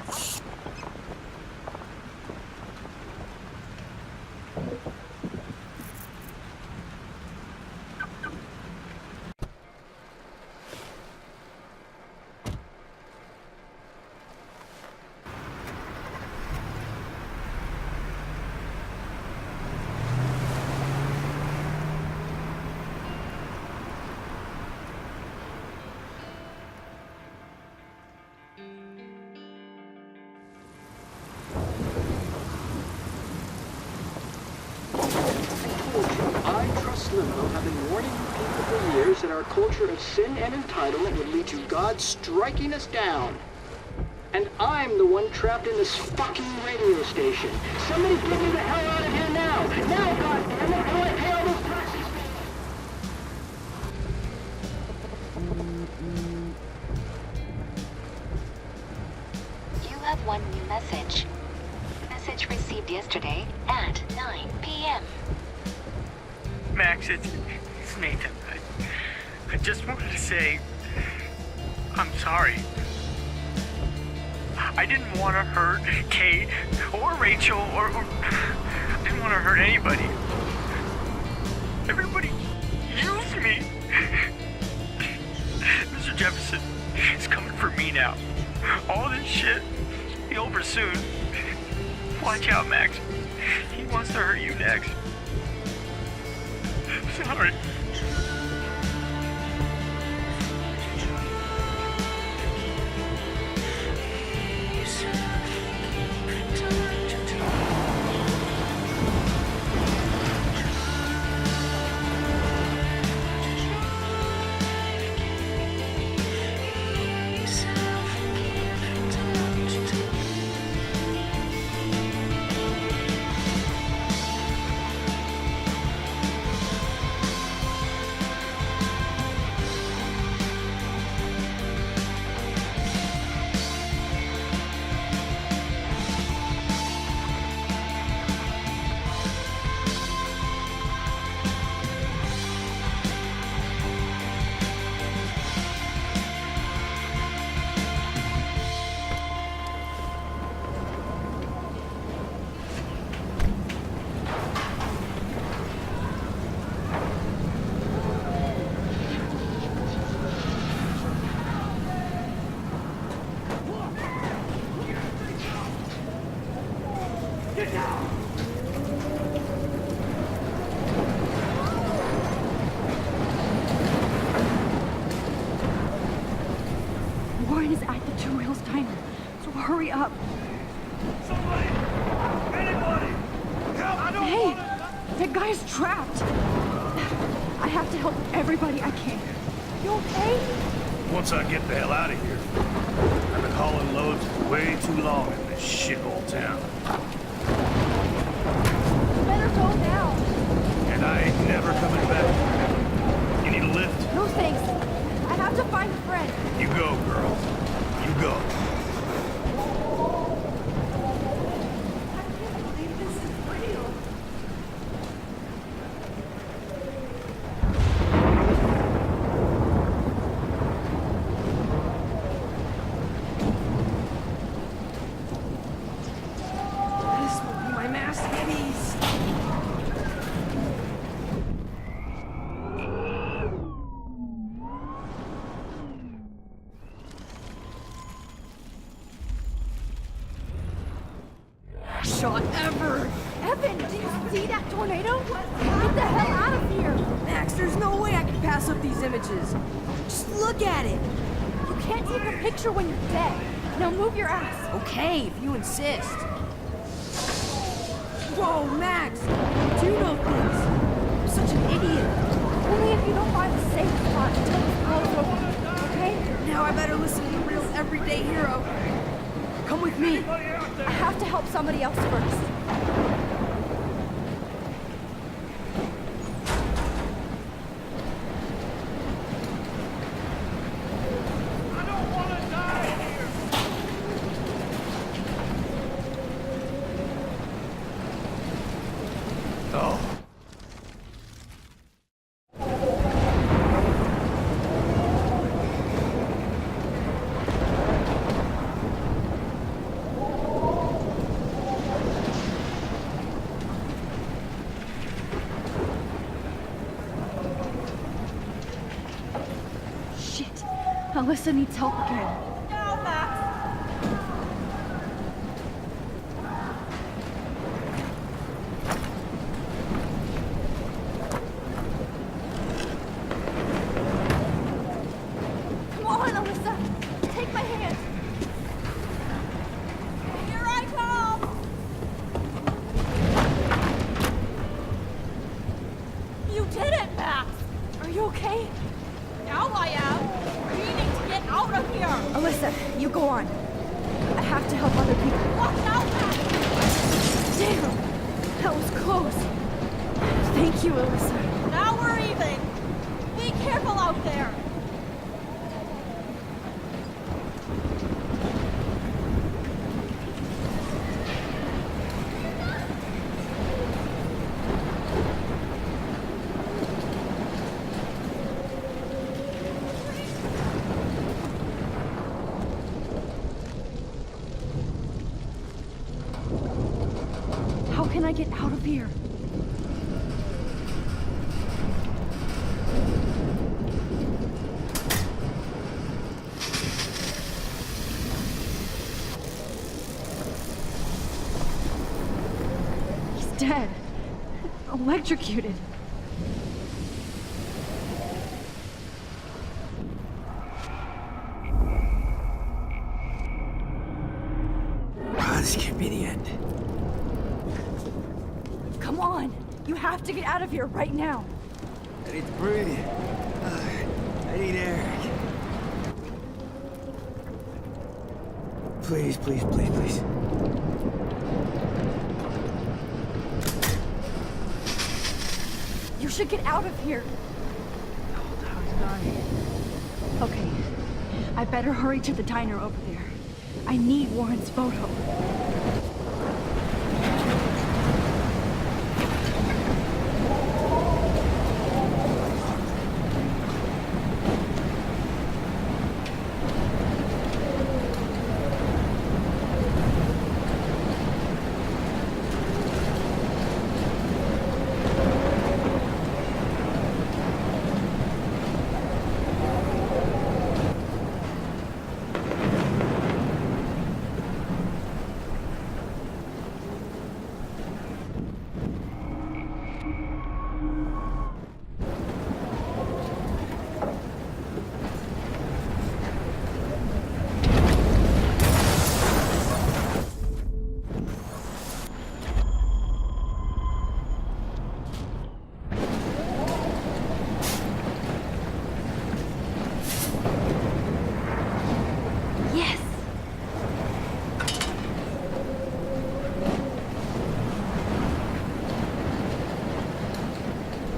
Limbo, having warned you people for years that our culture of sin and entitlement would lead to God striking us down. And I'm the one trapped in this fucking radio station. Somebody get me the hell out of here now! Now, goddammit, how do I pay all those taxes? You have one new message. Message received yesterday at 9 p.m. Max, it's Nathan. I just wanted to say, I'm sorry. I didn't want to hurt Kate or Rachel or I didn't want to hurt anybody. Everybody used me. Mr. Jefferson is coming for me now. All this shit will be over soon. Watch out, Max. He wants to hurt you next. Sorry. Warren is at the Two Whales Diner, so hurry up. Somebody! Anybody! Help! Hey! That guy's trapped! I have to help everybody I can. You okay? Once I get the hell out of here. I've been hauling loads way too long in this shithole town. You better go now. And I ain't never coming back. You need a lift? No thanks. I have to find a friend. You go, girl. You go. shot ever! Evan, did you see that tornado? Get the hell out of here! Max, there's no way I can pass up these images. Just look at it! You can't take a picture when you're dead. Now move your ass. Okay, if you insist. Whoa, Max! You do know things. I'm such an idiot. Only if you don't find a safe spot until this blows over, okay? Now I better listen to the real everyday hero. Come with me. I have to help somebody else first. Alyssa needs help again. Now, Max! Come on, Alyssa! Take my hand! Here I come! You did it, Max! Are you okay? Now I am! We need to get out of here! Alyssa, you go on. I have to help other people. Watch out, Max! Damn! That was close. Thank you, Alyssa. Now we're even! Be careful out there! How can I get out of here? He's dead. Electrocuted. This can't be the end. Come on! You have to get out of here right now! I need to breathe. I need air. Please, please, please, please. You should get out of here! Okay, I better hurry to the diner over there. I need Warren's photo.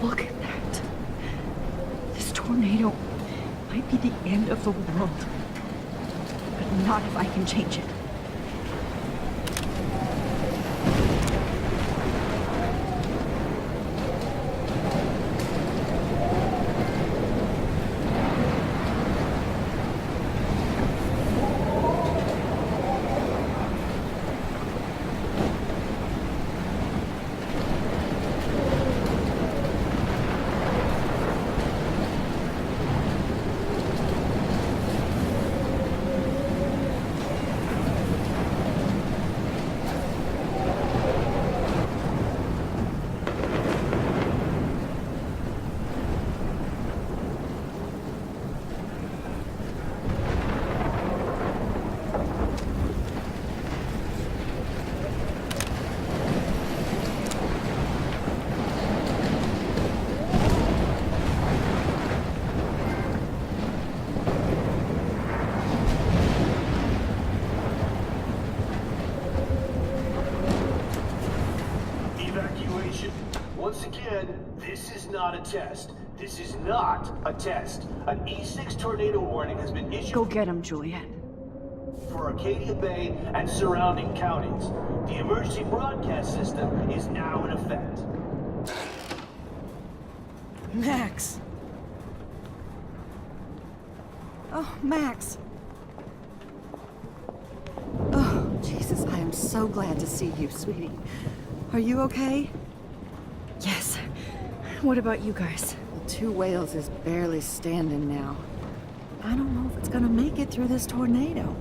Look at that. This tornado might be the end of the world. But not if I can change it. not a test. This is not a test. An E6 tornado warning has been issued. Go get him, Juliet. For Arcadia Bay and surrounding counties. The emergency broadcast system is now in effect. Max! Oh, Max! Oh, Jesus, I am so glad to see you, sweetie. Are you okay? Yes. What about you guys? The Two Whales is barely standing now. I don't know if it's gonna make it through this tornado.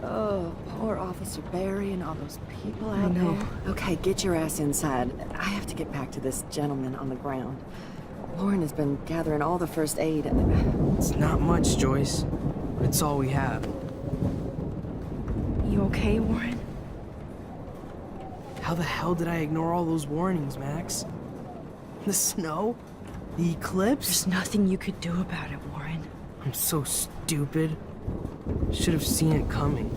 Oh, poor Officer Barry and all those people out there. Okay, get your ass inside. I have to get back to this gentleman on the ground. Lauren has been gathering all the first aid. It's not much, Joyce, but it's all we have. You okay, Warren? How the hell did I ignore all those warnings, Max? The snow? The eclipse? There's nothing you could do about it, Warren. I'm so stupid. Should have seen it coming.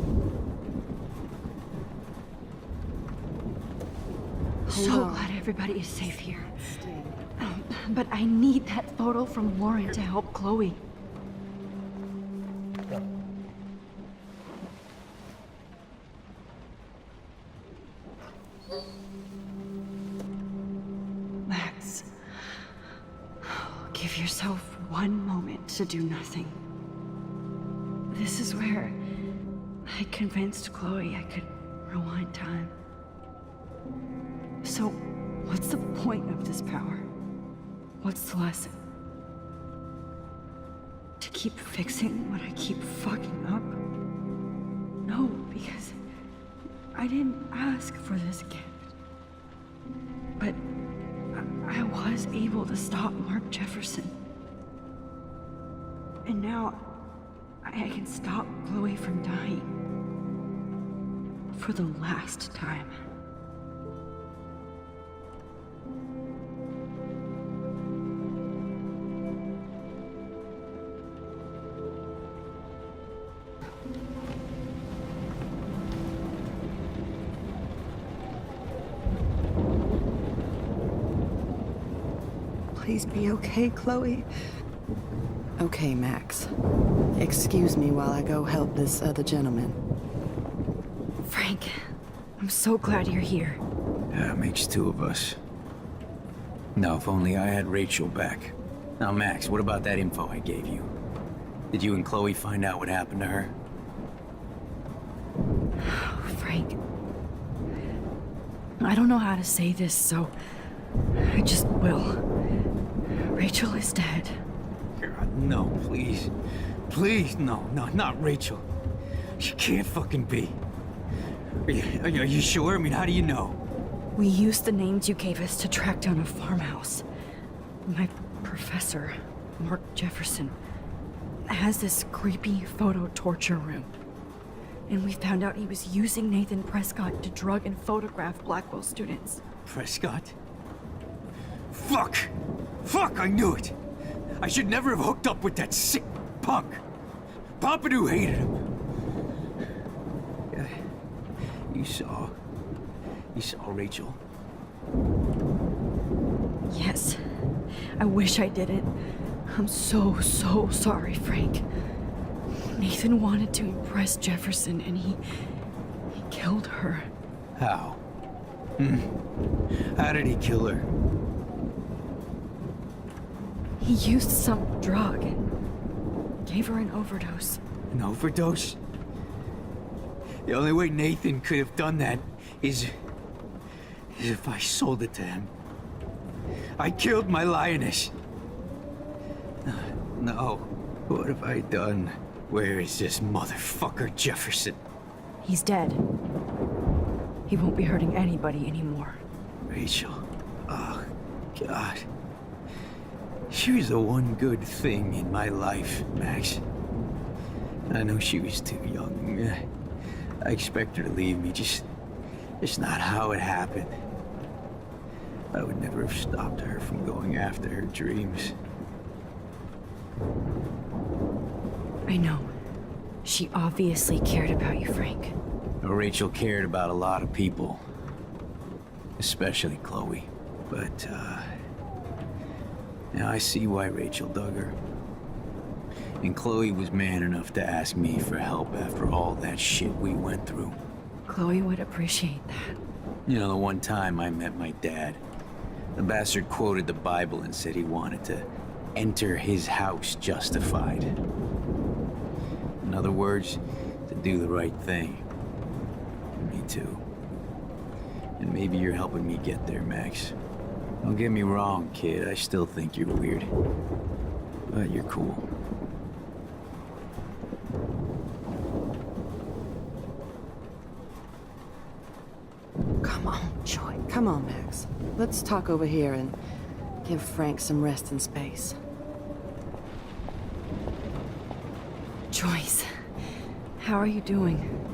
So glad everybody is safe here. But I need that photo from Lauren to help Chloe. Max, give yourself one moment to do nothing. This is where I convinced Chloe I could rewind time. So, what's the point of this power? What's the lesson? To keep fixing what I keep fucking up? No, because I didn't ask for this gift. But I was able to stop Mark Jefferson. And now I can stop Chloe from dying. For the last time. Please be okay, Chloe. Okay, Max. Excuse me while I go help this other gentleman. Frank, I'm so glad you're here. Yeah, it makes two of us. No, if only I had Rachel back. Now, Max, what about that info I gave you? Did you and Chloe find out what happened to her? Frank, I don't know how to say this, so I just will. Rachel is dead. God, no, please. Please, no, not Rachel. She can't fucking be. Are you sure? I mean, how do you know? We used the names you gave us to track down a farmhouse. My professor, Mark Jefferson, has this creepy photo torture room. And we found out he was using Nathan Prescott to drug and photograph Blackwell students. Prescott? Fuck! Fuck, I knew it! I should never have hooked up with that sick punk! Pompidou hated him! Yeah, you saw Rachel? Yes. I wish I didn't. I'm so sorry, Frank. Nathan wanted to impress Jefferson, and he killed her. How? How did he kill her? He used some drug and gave her an overdose. An overdose? The only way Nathan could have done that is if I sold it to him. I killed my lioness. No. What have I done? Where is this motherfucker Jefferson? He's dead. He won't be hurting anybody anymore. Rachel. Oh, God. She was the one good thing in my life, Max. I know she was too young. I expect her to leave me, just not how it happened. I would never have stopped her from going after her dreams. I know. She obviously cared about you, Frank. Rachel cared about a lot of people. Especially Chloe. But, Now I see why Rachel dug her. And Chloe was man enough to ask me for help after all that shit we went through. Chloe would appreciate that. You know, the one time I met my dad, the bastard quoted the Bible and said he wanted to enter his house justified. In other words, to do the right thing. Me too. And maybe you're helping me get there, Max. Don't get me wrong, kid. I still think you're weird. But you're cool. Come on, Joy. Come on, Max. Let's talk over here and give Frank some rest and space. Joyce, how are you doing?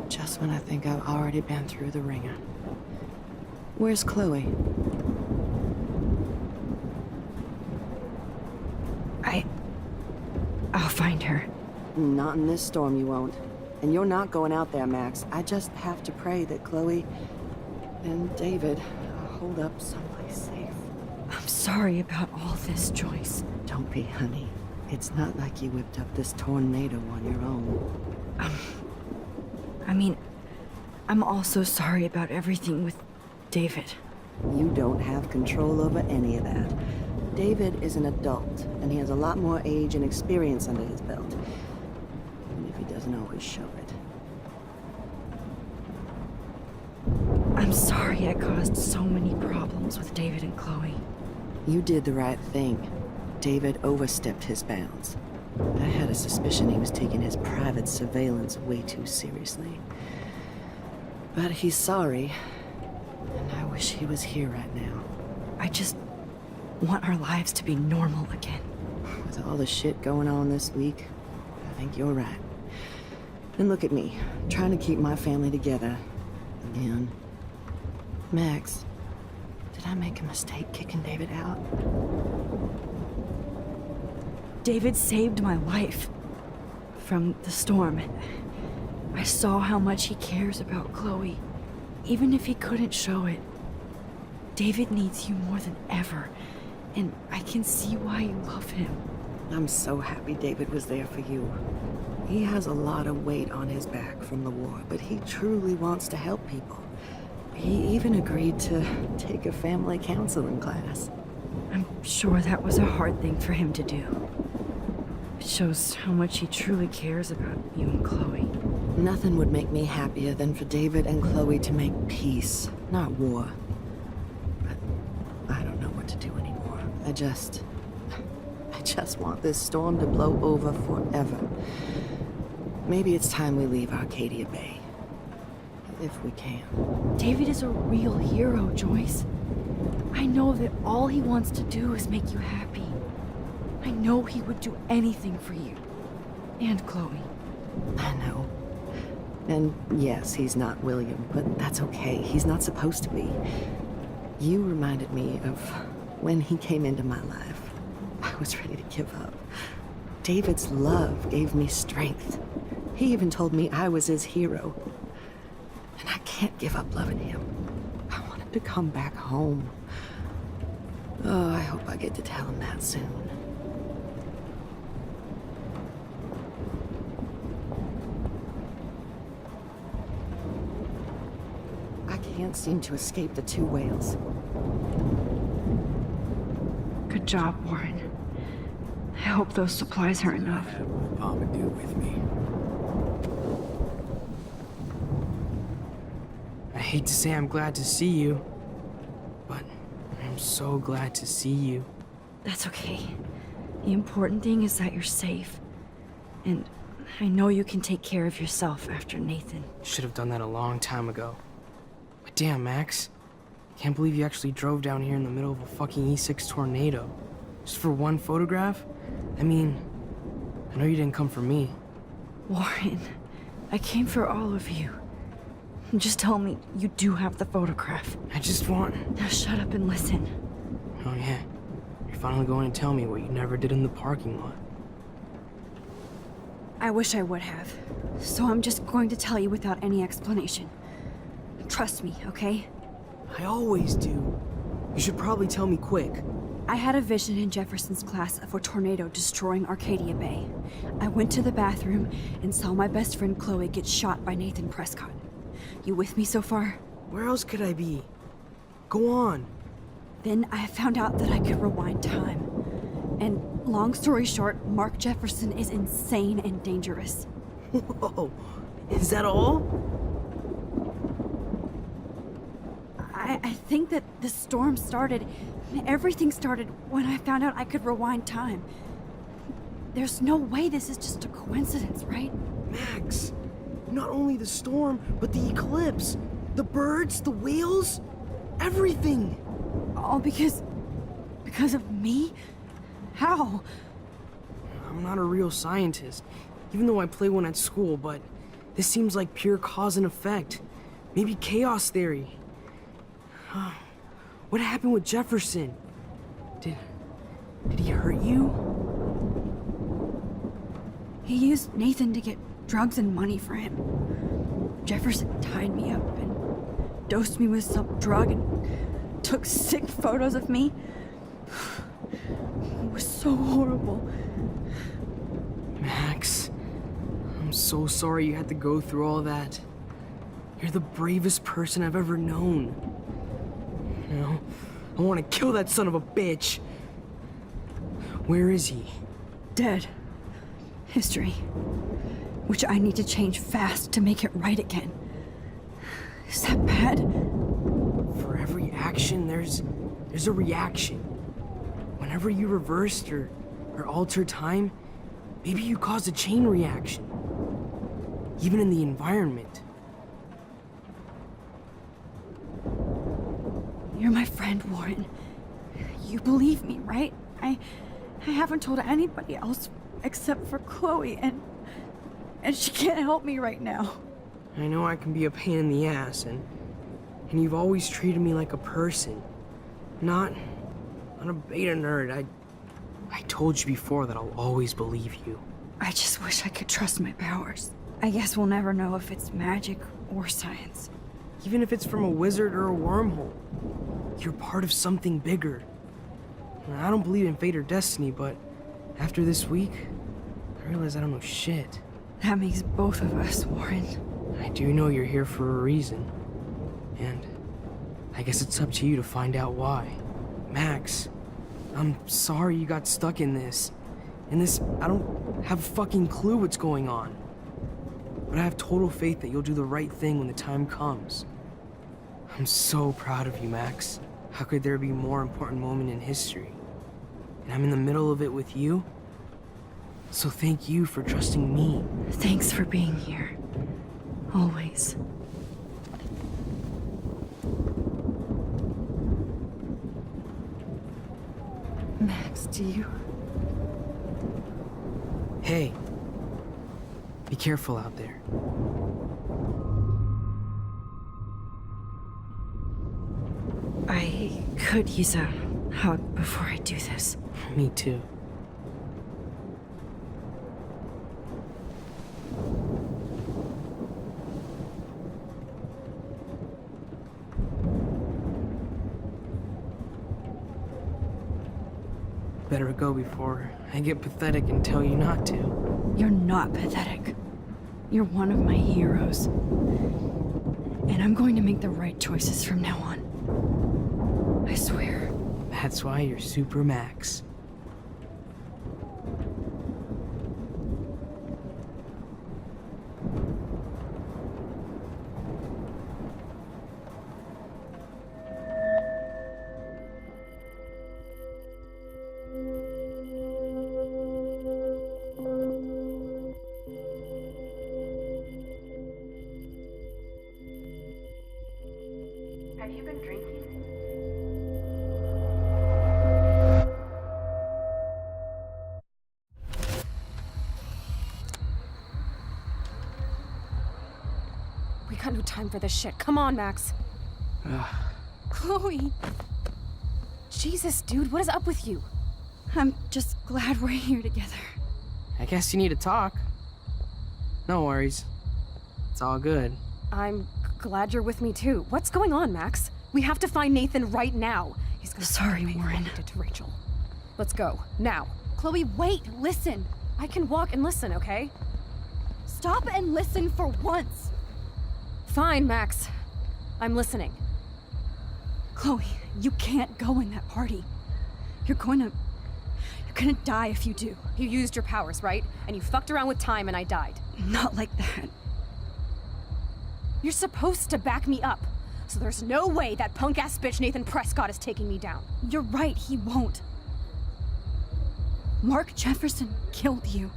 Just when I think I've already been through the ringer. Where's Chloe? I'll find her. Not in this storm, you won't. And you're not going out there, Max. I just have to pray that Chloe and David hold up someplace safe. I'm sorry about all this, Joyce. Don't be, honey. It's not like you whipped up this tornado on your own. I mean, I'm also sorry about everything with David. You don't have control over any of that. David is an adult, and he has a lot more age and experience under his belt. Even if he doesn't always show it. I'm sorry I caused so many problems with David and Chloe. You did the right thing. David overstepped his bounds. I had a suspicion he was taking his private surveillance way too seriously. But he's sorry, and I wish he was here right now. I just want our lives to be normal again. With all the shit going on this week, I think you're right. And look at me, trying to keep my family together. Again. Max, did I make a mistake kicking David out? David saved my life from the storm. I saw how much he cares about Chloe, even if he couldn't show it. David needs you more than ever, and I can see why you love him. I'm so happy David was there for you. He has a lot of weight on his back from the war, but he truly wants to help people. He even agreed to take a family counseling class. I'm sure that was a hard thing for him to do. It shows how much he truly cares about you and Chloe. Nothing would make me happier than for David and Chloe to make peace, not war. But I don't know what to do anymore. I just want this storm to blow over forever. Maybe it's time we leave Arcadia Bay. If we can. David is a real hero, Joyce. I know that all he wants to do is make you happy. I know he would do anything for you. And Chloe. I know. And yes, he's not William, but that's okay. He's not supposed to be. You reminded me of when he came into my life. I was ready to give up. David's love gave me strength. He even told me I was his hero. And I can't give up loving him. I want him to come back home. Oh, I hope I get to tell him that soon. I can't seem to escape the two whales. Good job, Warren. I hope those supplies are enough. I have Mama do with me. I hate to say I'm glad to see you, but I'm so glad to see you. That's okay. The important thing is that you're safe. And I know you can take care of yourself after Nathan. Should have done that a long time ago. But damn, Max. Can't believe you actually drove down here in the middle of a fucking E6 tornado. Just for one photograph? I mean, I know you didn't come for me. Warren, I came for all of you. Just tell me you do have the photograph. I just want... Now shut up and listen. Oh yeah, you're finally going to tell me what you never did in the parking lot. I wish I would have. So I'm just going to tell you without any explanation. Trust me, okay? I always do. You should probably tell me quick. I had a vision in Jefferson's class of a tornado destroying Arcadia Bay. I went to the bathroom and saw my best friend Chloe get shot by Nathan Prescott. You with me so far? Where else could I be? Go on. Then I found out that I could rewind time. And long story short, Mark Jefferson is insane and dangerous. Whoa, is that all? I think that the storm started, everything started when I found out I could rewind time. There's no way this is just a coincidence, right? Max, not only the storm, but the eclipse, the birds, the whales, everything. All because of me? How? I'm not a real scientist, even though I play one at school, but this seems like pure cause and effect. Maybe chaos theory. What happened with Jefferson? Did he hurt you? He used Nathan to get drugs and money for him. Jefferson tied me up and dosed me with some drug and took sick photos of me. It was so horrible. Max, I'm so sorry you had to go through all that. You're the bravest person I've ever known. You know, I want to kill that son of a bitch. Where is he? Dead. History. Which I need to change fast to make it right again. Is that bad? For every action, there's a reaction. Whenever you reversed or altered time, maybe you caused a chain reaction. Even in the environment. You're my friend, Warren. You believe me, right? I haven't told anybody else except for Chloe, and she can't help me right now. I know I can be a pain in the ass, and you've always treated me like a person. Not a beta nerd. I told you before that I'll always believe you. I just wish I could trust my powers. I guess we'll never know if it's magic or science. Even if it's from a wizard or a wormhole. You're part of something bigger. I don't believe in fate or destiny, but after this week, I realize I don't know shit. That makes both of us, Warren. I do know you're here for a reason. And I guess it's up to you to find out why. Max, I'm sorry you got stuck in this. I don't have a fucking clue what's going on. But I have total faith that you'll do the right thing when the time comes. I'm so proud of you, Max. How could there be a more important moment in history? And I'm in the middle of it with you? So thank you for trusting me. Thanks for being here. Always. Max, do you... Hey. Be careful out there. I could use a hug before I do this. Me too. Better go before I get pathetic and tell you not to. You're not pathetic. You're one of my heroes. And I'm going to make the right choices from now on. I swear. That's why you're Super Max. Have you been drinking? We got no time for this shit. Come on, Max. Chloe. Jesus, dude, what is up with you? I'm just glad we're here together. I guess you need to talk. No worries. It's all good. I'm glad you're with me too. What's going on, Max? We have to find Nathan right now. He's gonna Sorry, pay for what Warren. he did to Rachel. Let's go, now. Chloe, wait, listen. I can walk and listen, okay? Stop and listen for once. Fine, Max. I'm listening. Chloe, you can't go in that party. You're gonna die if you do. You used your powers, right? And you fucked around with time and I died. Not like that. You're supposed to back me up. So there's no way that punk-ass bitch Nathan Prescott is taking me down. You're right, he won't. Mark Jefferson killed you.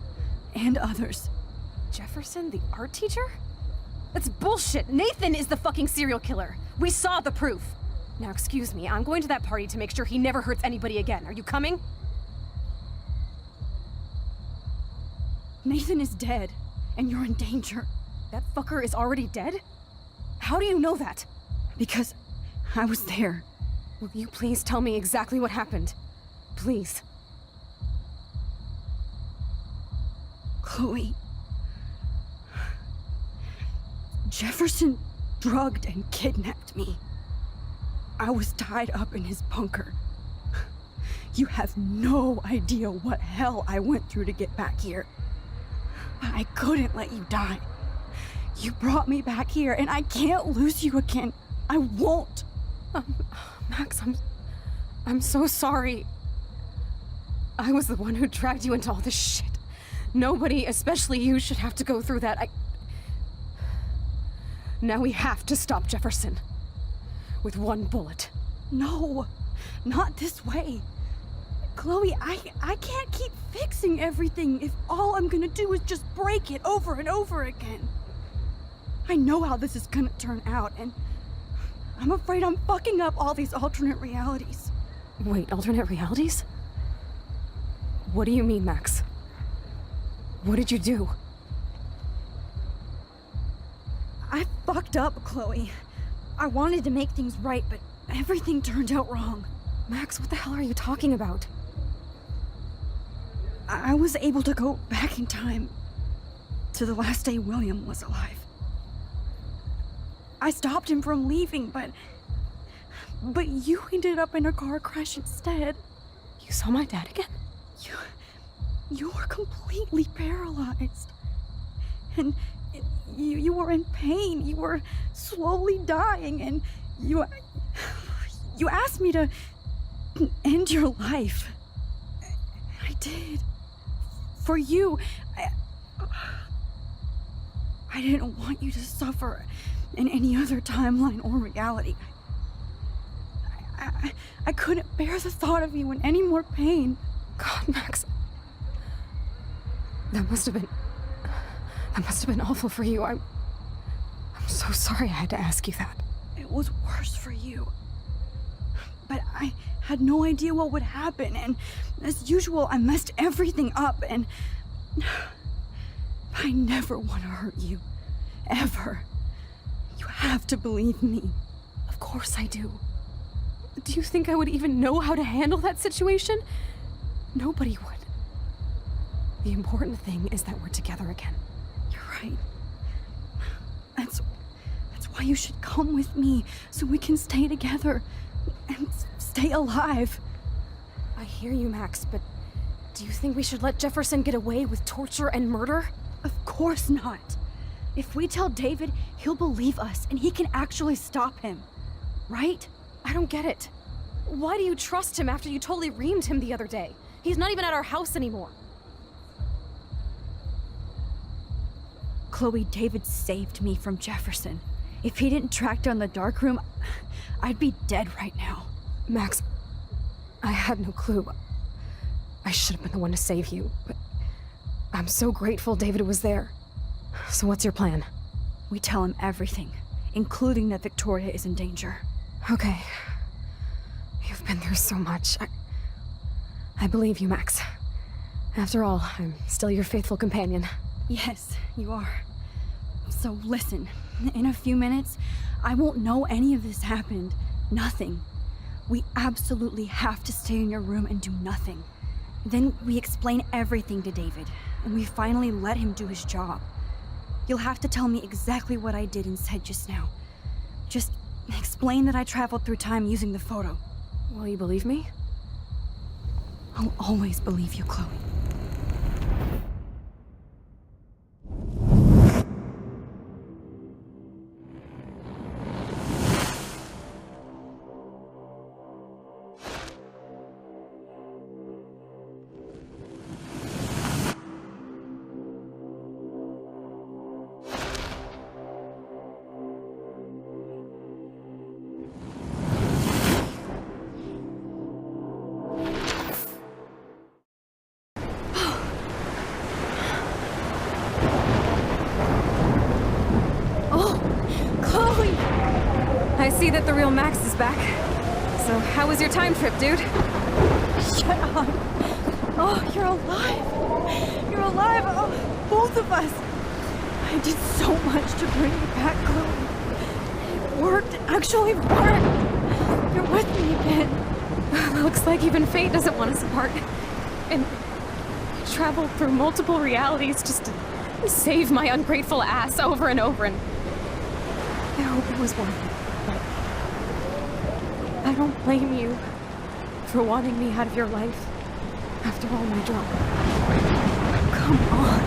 And others. Jefferson, the art teacher? That's bullshit! Nathan is the fucking serial killer! We saw the proof! Now excuse me, I'm going to that party to make sure he never hurts anybody again. Are you coming? Nathan is dead, and you're in danger. That fucker is already dead? How do you know that? Because I was there. Will you please tell me exactly what happened? Please. Chloe. Jefferson drugged and kidnapped me. I was tied up in his bunker. You have no idea what hell I went through to get back here. But I couldn't let you die. You brought me back here, and I can't lose you again. I won't. Max, I'm so sorry. I was the one who dragged you into all this shit. Nobody, especially you, should have to go through that. Now we have to stop Jefferson. With one bullet. No, not this way. Chloe, I can't keep fixing everything if all I'm gonna do is just break it over and over again. I know how this is gonna turn out, and I'm afraid I'm fucking up all these alternate realities. Wait, alternate realities? What do you mean, Max? What did you do? I fucked up, Chloe. I wanted to make things right, but everything turned out wrong. Max, what the hell are you talking about? I was able to go back in time to the last day William was alive. I stopped him from leaving, but you ended up in a car crash instead. You saw my dad again? You were completely paralyzed. And you were in pain. You were slowly dying, and you asked me to end your life. I did. For you. I didn't want you to suffer in any other timeline or reality. I couldn't bear the thought of you in any more pain. God, Max. That must have been awful for you. I'm so sorry I had to ask you that. It was worse for you. But I had no idea what would happen, and as usual, I messed everything up, and I never want to hurt you. Ever. You have to believe me. Of course I do. Do you think I would even know how to handle that situation? Nobody would. The important thing is that we're together again. You're right. That's why you should come with me, so we can stay together and stay alive. I hear you, Max, but do you think we should let Jefferson get away with torture and murder? Of course not. If we tell David, he'll believe us and he can actually stop him. Right? I don't get it. Why do you trust him after you totally reamed him the other day? He's not even at our house anymore. Chloe, David saved me from Jefferson. If he didn't track down the darkroom, I'd be dead right now. Max, I had no clue. I should have been the one to save you, but I'm so grateful David was there. So what's your plan? We tell him everything, including that Victoria is in danger. Okay. You've been through so much. I believe you, Max. After all, I'm still your faithful companion. Yes, you are. So listen, in a few minutes, I won't know any of this happened. Nothing. We absolutely have to stay in your room and do nothing. Then we explain everything to David, and we finally let him do his job. You'll have to tell me exactly what I did and said just now. Just explain that I traveled through time using the photo. Will you believe me? I'll always believe you, Chloe. I see that the real Max is back. So, how was your time trip, dude? Shut up. Oh, you're alive. You're alive. Oh, both of us. I did so much to bring you back, Chloe. It worked. It actually worked. You're with me again. Looks like even fate doesn't want us apart. And I traveled through multiple realities just to save my ungrateful ass over and over, and I hope it was worth it. I don't blame you for wanting me out of your life after all my drama. Come on.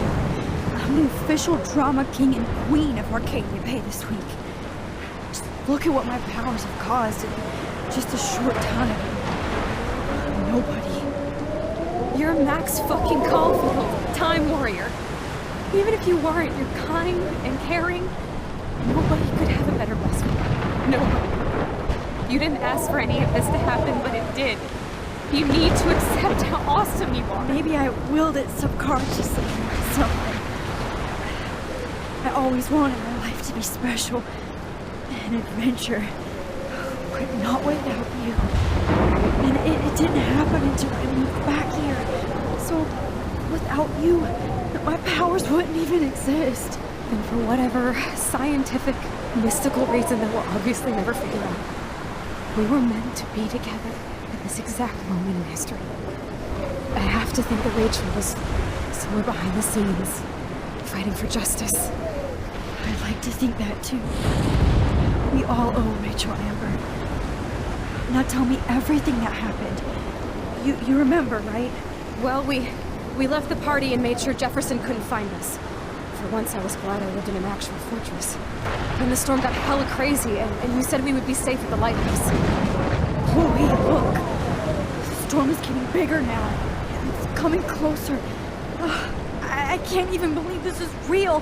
I'm the official drama king and queen of Arcadia Bay this week. Just look at what my powers have caused in just a short time. Nobody. You're Max fucking Caulfield, Time Warrior. Even if you weren't, you're kind and caring. Nobody could have a better best friend. Nobody. You didn't ask for any of this to happen, but it did. You need to accept how awesome you are. Maybe I willed it subconsciously or something. I always wanted my life to be special. An adventure. But not without you. And it didn't happen until I moved back here. So, without you, my powers wouldn't even exist. And for whatever scientific, mystical reason that we'll obviously never figure out, we were meant to be together at this exact moment in history. I have to think that Rachel was somewhere behind the scenes, fighting for justice. I'd like to think that too. We all owe Rachel Amber. Now tell me everything that happened. You remember, right? Well, we left the party and made sure Jefferson couldn't find us. For once, I was glad I lived in an actual fortress. Then the storm got hella crazy, and you said we would be safe at the lighthouse. Chloe, look! The storm is getting bigger now. It's coming closer. I can't even believe this is real.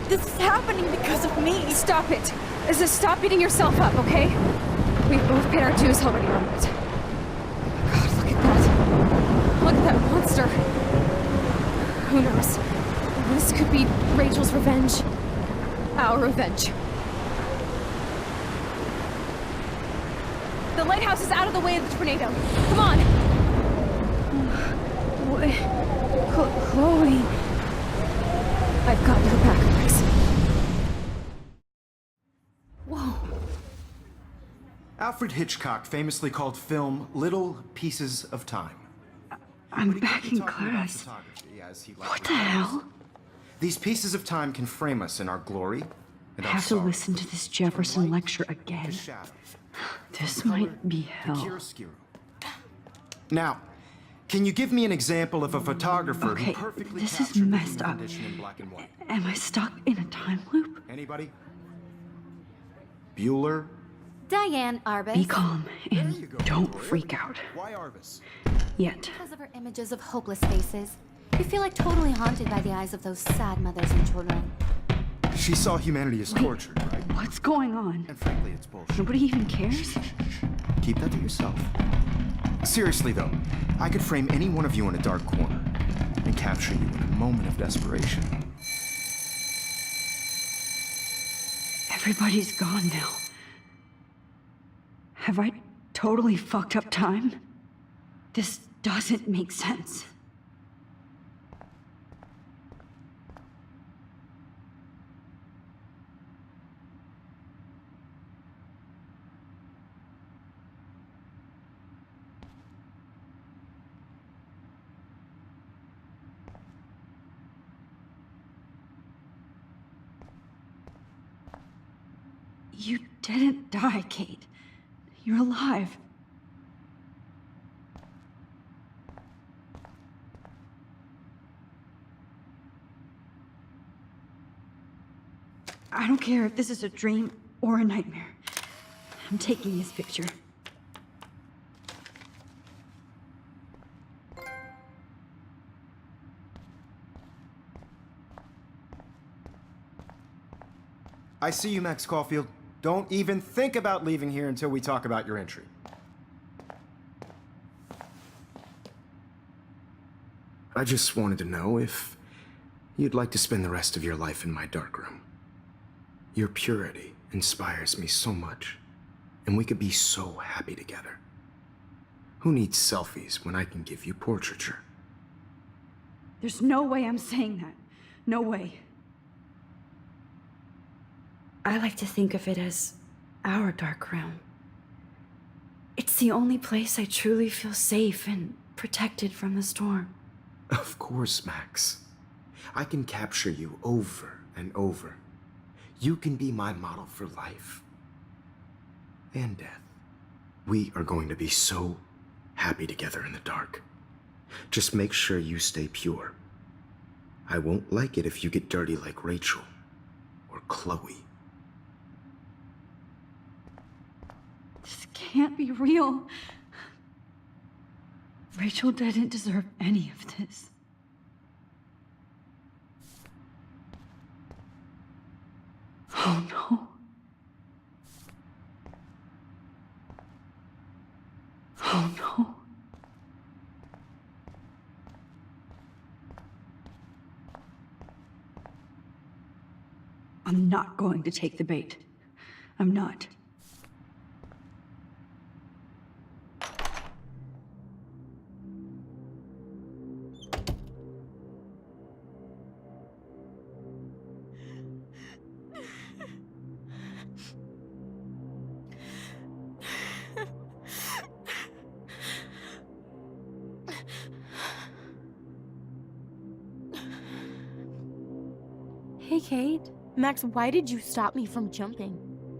This is happening because of me. Stop it! Stop beating yourself up, okay? We've both paid our dues already on it. God, look at that. Look at that monster. Who knows? This could be Rachel's revenge. Our revenge. The lighthouse is out of the way of the tornado. Come on! Chloe... I've got your back, Max. Whoa. Alfred Hitchcock famously called film little pieces of time. I'm back in class. What the hell? These pieces of time can frame us in our glory and I our have to sorrow. listen to this Jefferson lecture again. This might be hell. Now, can you give me an example of a photographer Okay, who perfectly this is captured messed human up. condition in black and white? Am I stuck in a time loop? Anybody? Bueller? Diane Arbus. Be calm and don't freak out. Why Arbus? Yet. Because of her images of hopeless faces. You feel like totally haunted by the eyes of those sad mothers and children. She saw humanity as tortured, right? What's going on? And frankly, it's bullshit. Nobody even cares? Keep that to yourself. Seriously, though, I could frame any one of you in a dark corner and capture you in a moment of desperation. Everybody's gone now. Have I totally fucked up time? This doesn't make sense. You didn't die, Kate. You're alive. I don't care if this is a dream or a nightmare. I'm taking this picture. I see you, Max Caulfield. Don't even think about leaving here until we talk about your entry. I just wanted to know if you'd like to spend the rest of your life in my darkroom. Your purity inspires me so much, and we could be so happy together. Who needs selfies when I can give you portraiture? There's no way I'm saying that. No way. I like to think of it as our dark room. It's the only place I truly feel safe and protected from the storm. Of course, Max. I can capture you over and over. You can be my model for life and death. We are going to be so happy together in the dark. Just make sure you stay pure. I won't like it if you get dirty like Rachel or Chloe. This can't be real. Rachel didn't deserve any of this. Oh no. Oh no. I'm not going to take the bait. I'm not. Hey, Kate. Max, why did you stop me from jumping?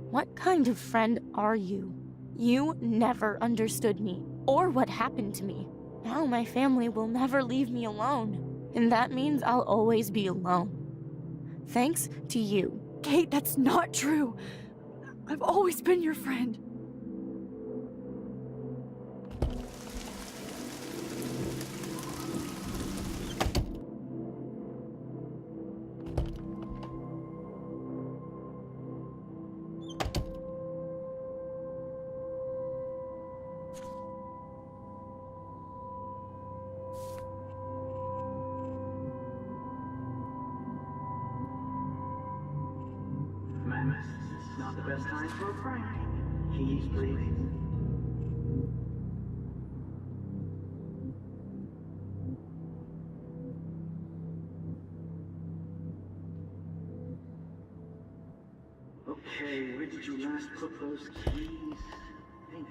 What kind of friend are you? You never understood me, or what happened to me. Now my family will never leave me alone, and that means I'll always be alone. Thanks to you. Kate, that's not true. I've always been your friend. Max, it's not the best time for a prank. Keys, please. Okay, where did you last put those keys? Think.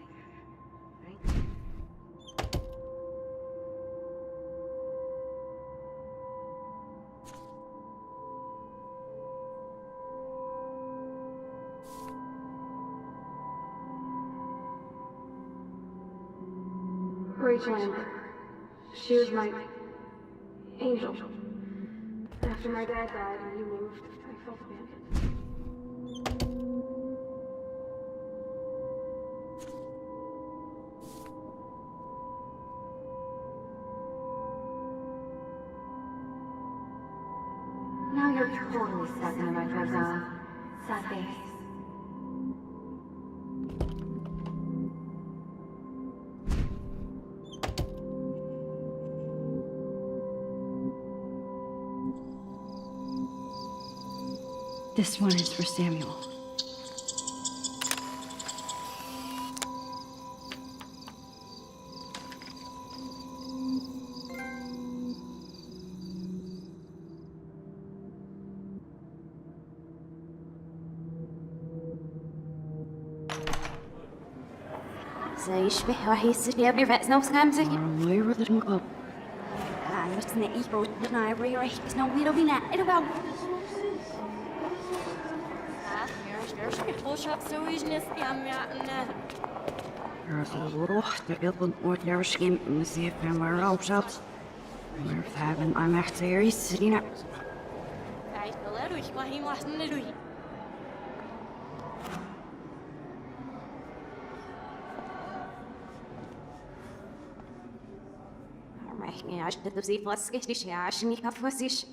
Rachel, she was my angel. After my dad died and you moved, I felt abandoned. Now you're totally stuck in the retro zone. Sad face. This one is for Samuel. زي يشبه راح يصير يبي رأس نفس خمسة. Where did it go? بس نقيبه ناي ريح بس نويرو بينا إلو باو. Rocht de wilden ooit naar schim in de zee van waar rood zat. Maar hebben I'm echt serieus, Serena. Kijk, wel, ik mag hier wachten, doei. acho que tu se fosse que acho que fosse.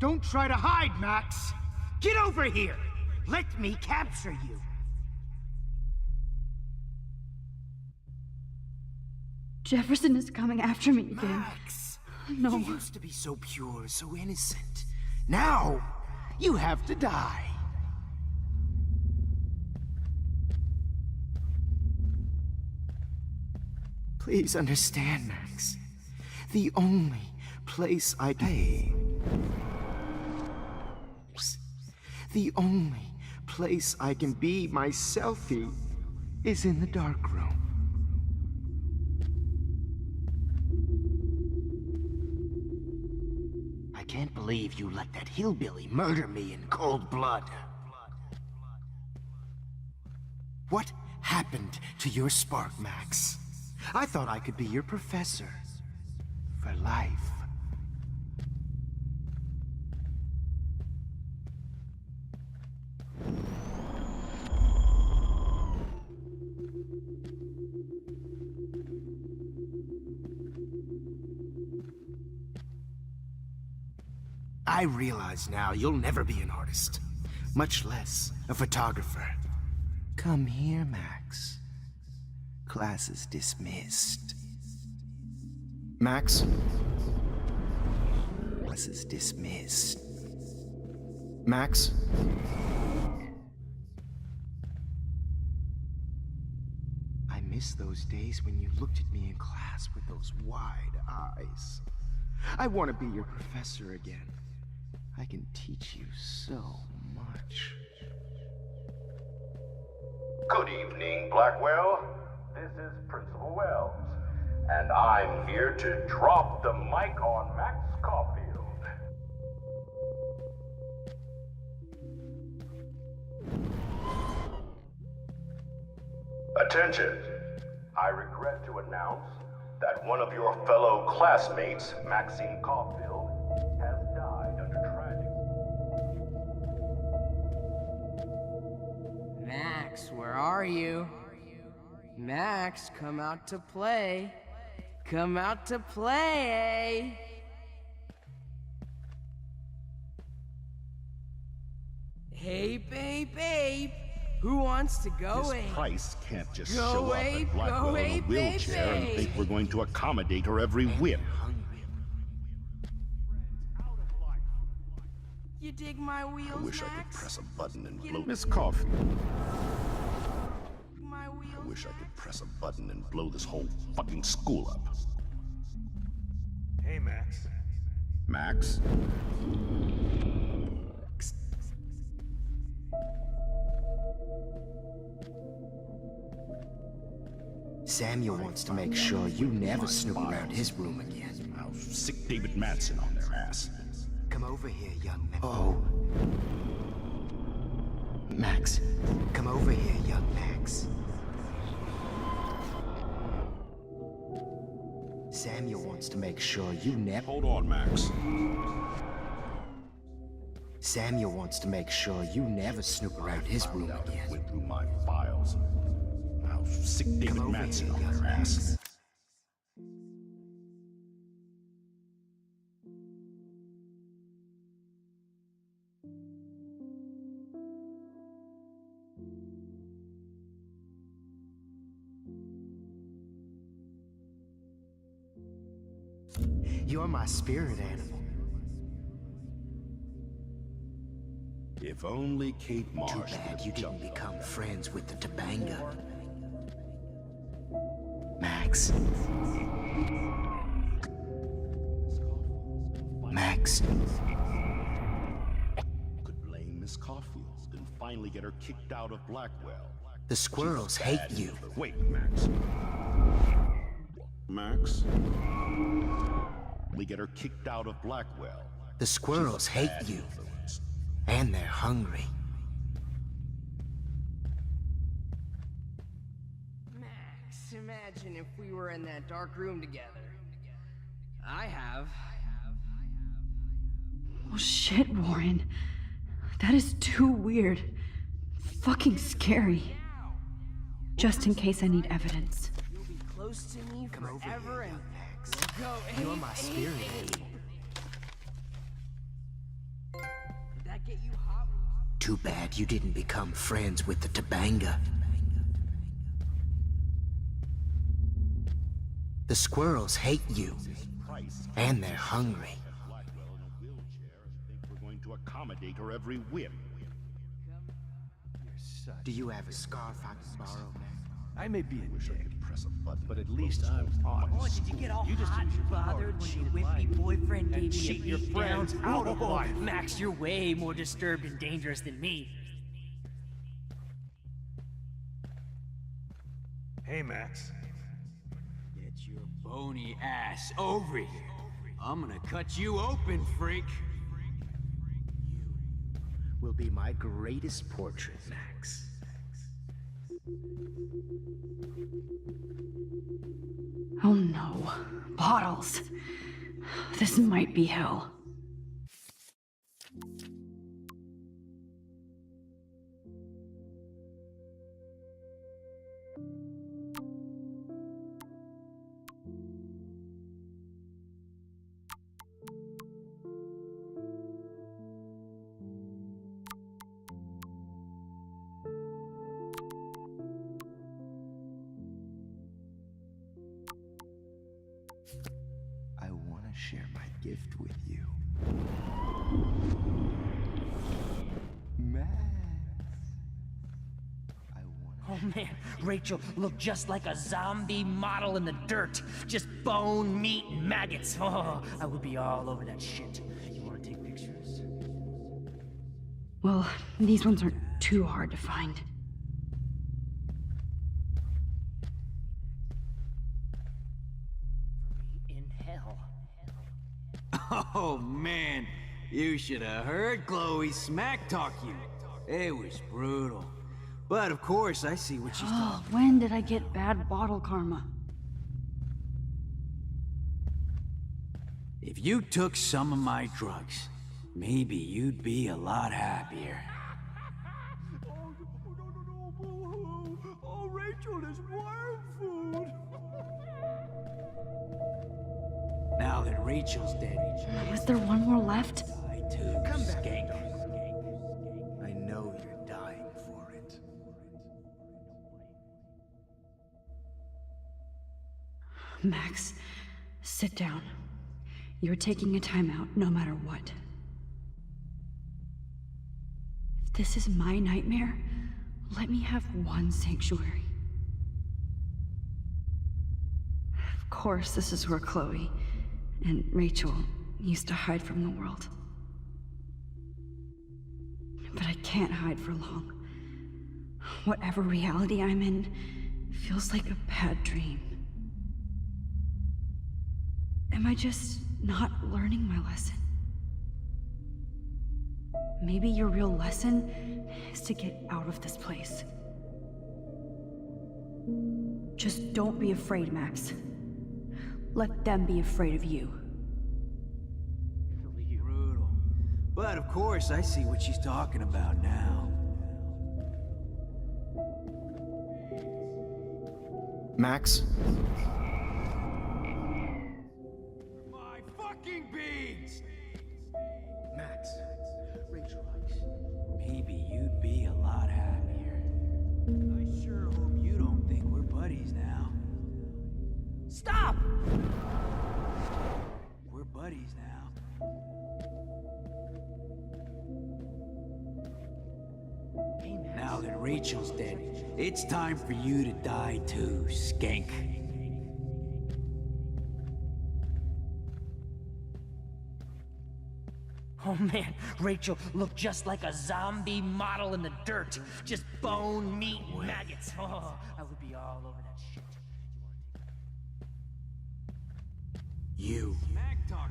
Don't try to hide, Max! Get over here! Let me capture you! Jefferson is coming after me again. Max! No. You used to be so pure, so innocent. Now, you have to die. Please understand, Max. The only place I can... The only place I can be myself is in the dark room. I can't believe you let that hillbilly murder me in cold blood. What happened to your spark, Max? I thought I could be your professor. For life. I realize now you'll never be an artist, much less a photographer. Come here, Max. Class is dismissed. Max? Class is dismissed. Max? I miss those days when you looked at me in class with those wide eyes. I want to be your professor again. I can teach you so much. Good evening, Blackwell. This is Principal Wells, and I'm here to drop the mic on Max Caulfield. Attention! I regret to announce that one of your fellow classmates, Maxine Caulfield, has died under tragic... Max, where are you? Max, come out to play. Come out to play. Hey, babe. Who wants to go Miss away? Price can't just Go show away, up at go Blackwell away, in a wheelchair and baby. think we're going to accommodate her every whim. You dig my wheels, I wish I could Max? press a button and Get blow him. Miss Coffee. My wheels, I wish I could press a button and blow this whole fucking school up. Hey, Max. Max? Samuel wants to make sure you never snoop around his room again. I'll sick David Madsen on their ass. Come over here, young man. Oh. Max. Come over here, young Max. Samuel wants to make sure you never... Hold on, Max. Samuel wants to make sure you never snoop around his room again. Went through my files. I'll sick David Madsen on their ass. You're my spirit animal. If only Kate Marsh Too bad you didn't become friends with the Topanga. Max. Max. Could blame Miss Caulfield and finally get her kicked out of Blackwell. The squirrels hate you. Wait, Max. Max? We get her kicked out of Blackwell. The squirrels hate you. And they're hungry. Max, imagine if we were in that dark room together. I have. Oh shit, Warren. That is too weird. Fucking scary. Just in case I need evidence. You'll be close to me forever and we'll go You're my spirit animal. Did that get you hot? Too bad you didn't become friends with the Topanga. The squirrels hate you. And they're hungry. Blackwell in a wheelchair and think we're going to accommodate her every whim. Do you have a scarf I can borrow, man? I may be a dick, Press a button, but at least I'm honest. Oh, did you get all just hot use your and power bothered to when cheat your wimpy life boyfriend and gave you cheat a your beat friends down? out of life? Max, you're way more disturbed and dangerous than me. Hey, Max. Get your bony ass over here. I'm gonna cut you open, freak. Will be my greatest portrait, Max. Oh no. Bottles. This might be hell. I want to share my gift with you. Max. Oh man, Rachel looked just like a zombie model in the dirt. Just bone, meat, and maggots. Oh, I would be all over that shit. You wanna take pictures? Well, these ones aren't too hard to find. In hell. Oh man, you should have heard Chloe smack talk you. It was brutal. But of course, I see what she's Oh, talking. when did I get bad bottle karma? If you took some of my drugs, maybe you'd be a lot happier. Oh, Rachel is worm food. Now that Rachel's dead, Was there one more left? I too Come back. skank. I know you're dying for it. Max, sit down. You're taking a timeout no matter what. If this is my nightmare, let me have one sanctuary. Of course, this is where Chloe and Rachel used to hide from the world. But I can't hide for long. Whatever reality I'm in feels like a bad dream. Am I just not learning my lesson? Maybe your real lesson is to get out of this place. Just don't be afraid, Max. Let them be afraid of you. Brutal. But of course, I see what she's talking about now. Max? My fucking beans! Max. Rachel, maybe you'd be a lot happier. I sure hope you don't think we're buddies now. Stop! We're buddies now. Now that Rachel's dead, it's time for you to die too, skank. Oh man, Rachel looked just like a zombie model in the dirt. Just bone, meat, and maggots. Oh, I would be all over that shit. You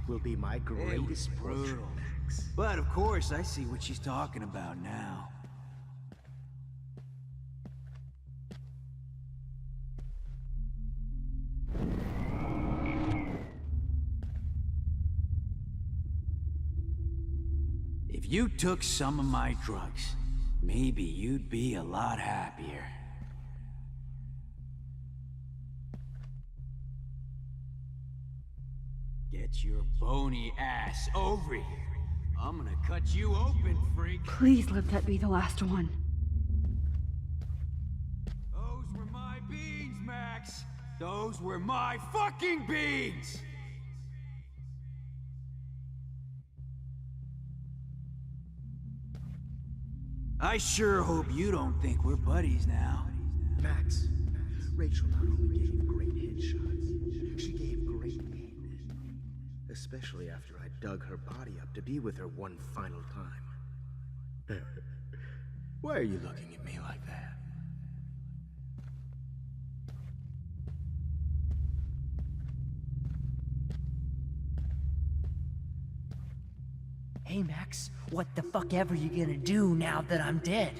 will be my greatest portrait, Max. But of course, I see what she's talking about now. If you took some of my drugs, maybe you'd be a lot happier. Get your bony ass over here. I'm gonna cut you open, freak. Please let that be the last one. Those were my beans, Max. Those were my fucking beans! I sure hope you don't think we're buddies now. Max, Rachel not only gave great headshots, she gave great head. Especially after I dug her body up to be with her one final time. Why are you looking at me like that? Hey Max, what the fuck ever you gonna do now that I'm dead?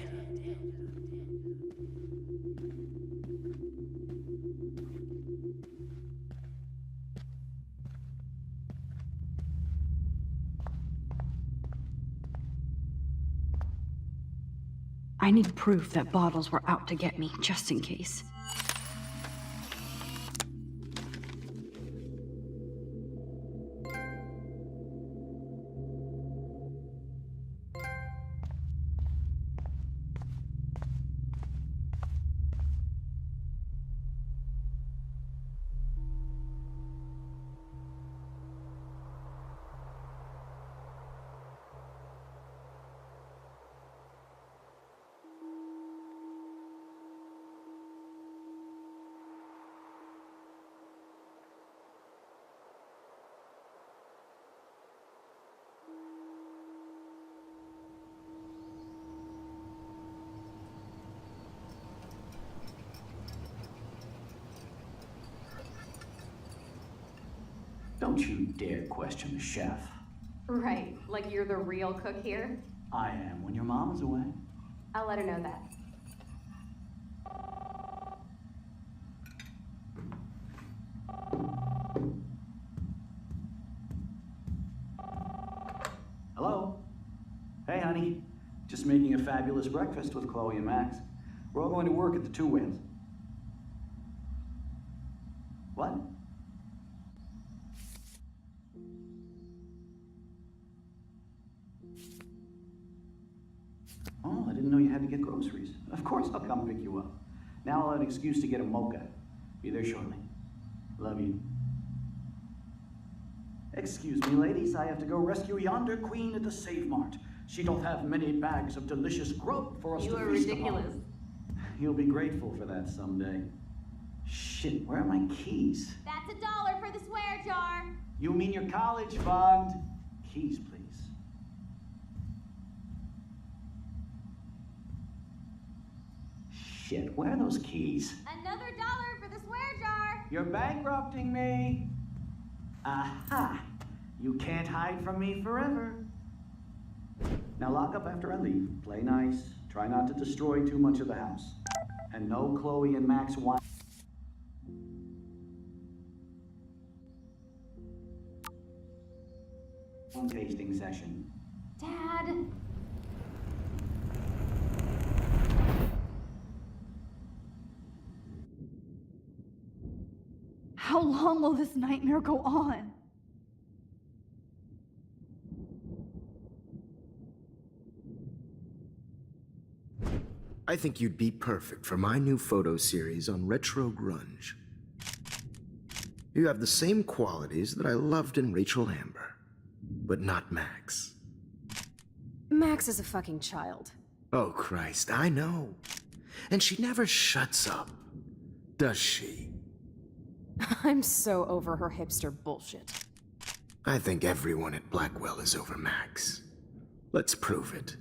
I need proof that bottles were out to get me, just in case. Don't you dare question the chef. Right, like you're the real cook here? I am when your mom is away. I'll let her know that. Hello? Hey, honey. Just making a fabulous breakfast with Chloe and Max. We're all going to work at the Two Winds. What? Oh, I didn't know you had to get groceries. Of course I'll come pick you up. Now I'll have an excuse to get a mocha. Be there shortly. Love you. Excuse me, ladies, I have to go rescue yonder queen at the Save Mart. She doth have many bags of delicious grub for us to feast upon. You'll be grateful for that someday. Shit, where are my keys? That's $1 for the swear jar. You mean your college fund? Keys, please. Shit, where are those keys? Another $1 for the swear jar. You're bankrupting me. Aha! You can't hide from me forever. Now lock up after I leave. Play nice. Try not to destroy too much of the house. And no Chloe and Max wine. Tasting session. Dad. How long will this nightmare go on? I think you'd be perfect for my new photo series on retro grunge. You have the same qualities that I loved in Rachel Amber, but not Max. Max is a fucking child. Oh, Christ, I know. And she never shuts up, does she? I'm so over her hipster bullshit. I think everyone at Blackwell is over Max. Let's prove it.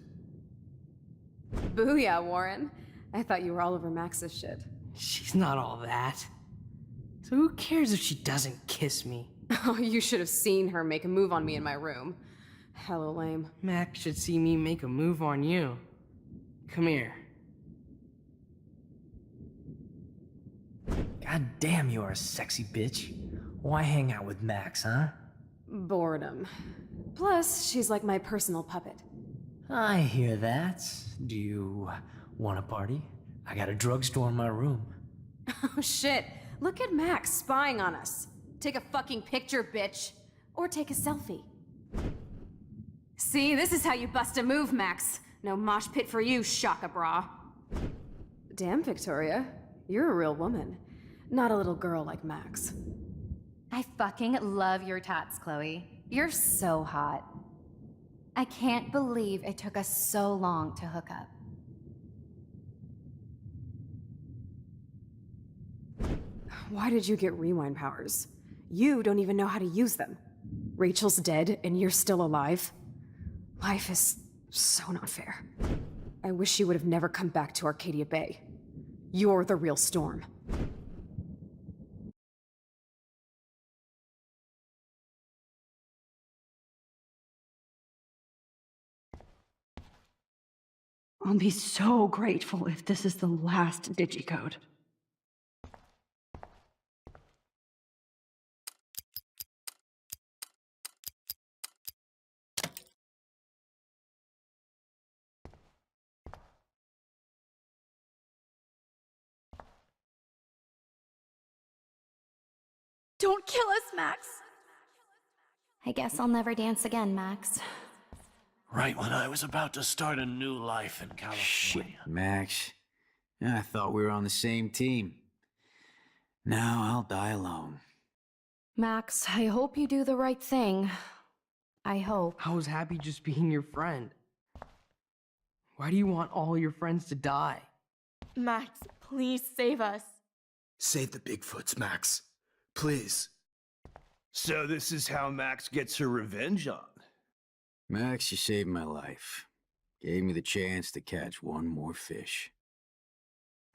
Booyah, Warren. I thought you were all over Max's shit. She's not all that. So who cares if she doesn't kiss me? Oh, you should have seen her make a move on me in my room. Hella lame. Max should see me make a move on you. Come here. God damn, you're a sexy bitch. Why hang out with Max, huh? Boredom. Plus, she's like my personal puppet. I hear that. Do you want a party? I got a drugstore in my room. Oh shit, look at Max spying on us. Take a fucking picture, bitch. Or take a selfie. See, this is how you bust a move, Max. No mosh pit for you, Shaka Bra. Damn, Victoria. You're a real woman. Not a little girl like Max. I fucking love your tats, Chloe. You're so hot. I can't believe it took us so long to hook up. Why did you get rewind powers? You don't even know how to use them. Rachel's dead and you're still alive. Life is so not fair. I wish you would have never come back to Arcadia Bay. You're the real Storm. I'll be so grateful if this is the last digicode. Don't kill us, Max! I guess I'll never dance again, Max. Right when I was about to start a new life in California. Shit, Max. I thought we were on the same team. Now I'll die alone. Max, I hope you do the right thing. I hope. I was happy just being your friend. Why do you want all your friends to die? Max, please save us. Save the Bigfoots, Max. Please. So this is how Max gets her revenge on. Max, you saved my life. Gave me the chance to catch one more fish.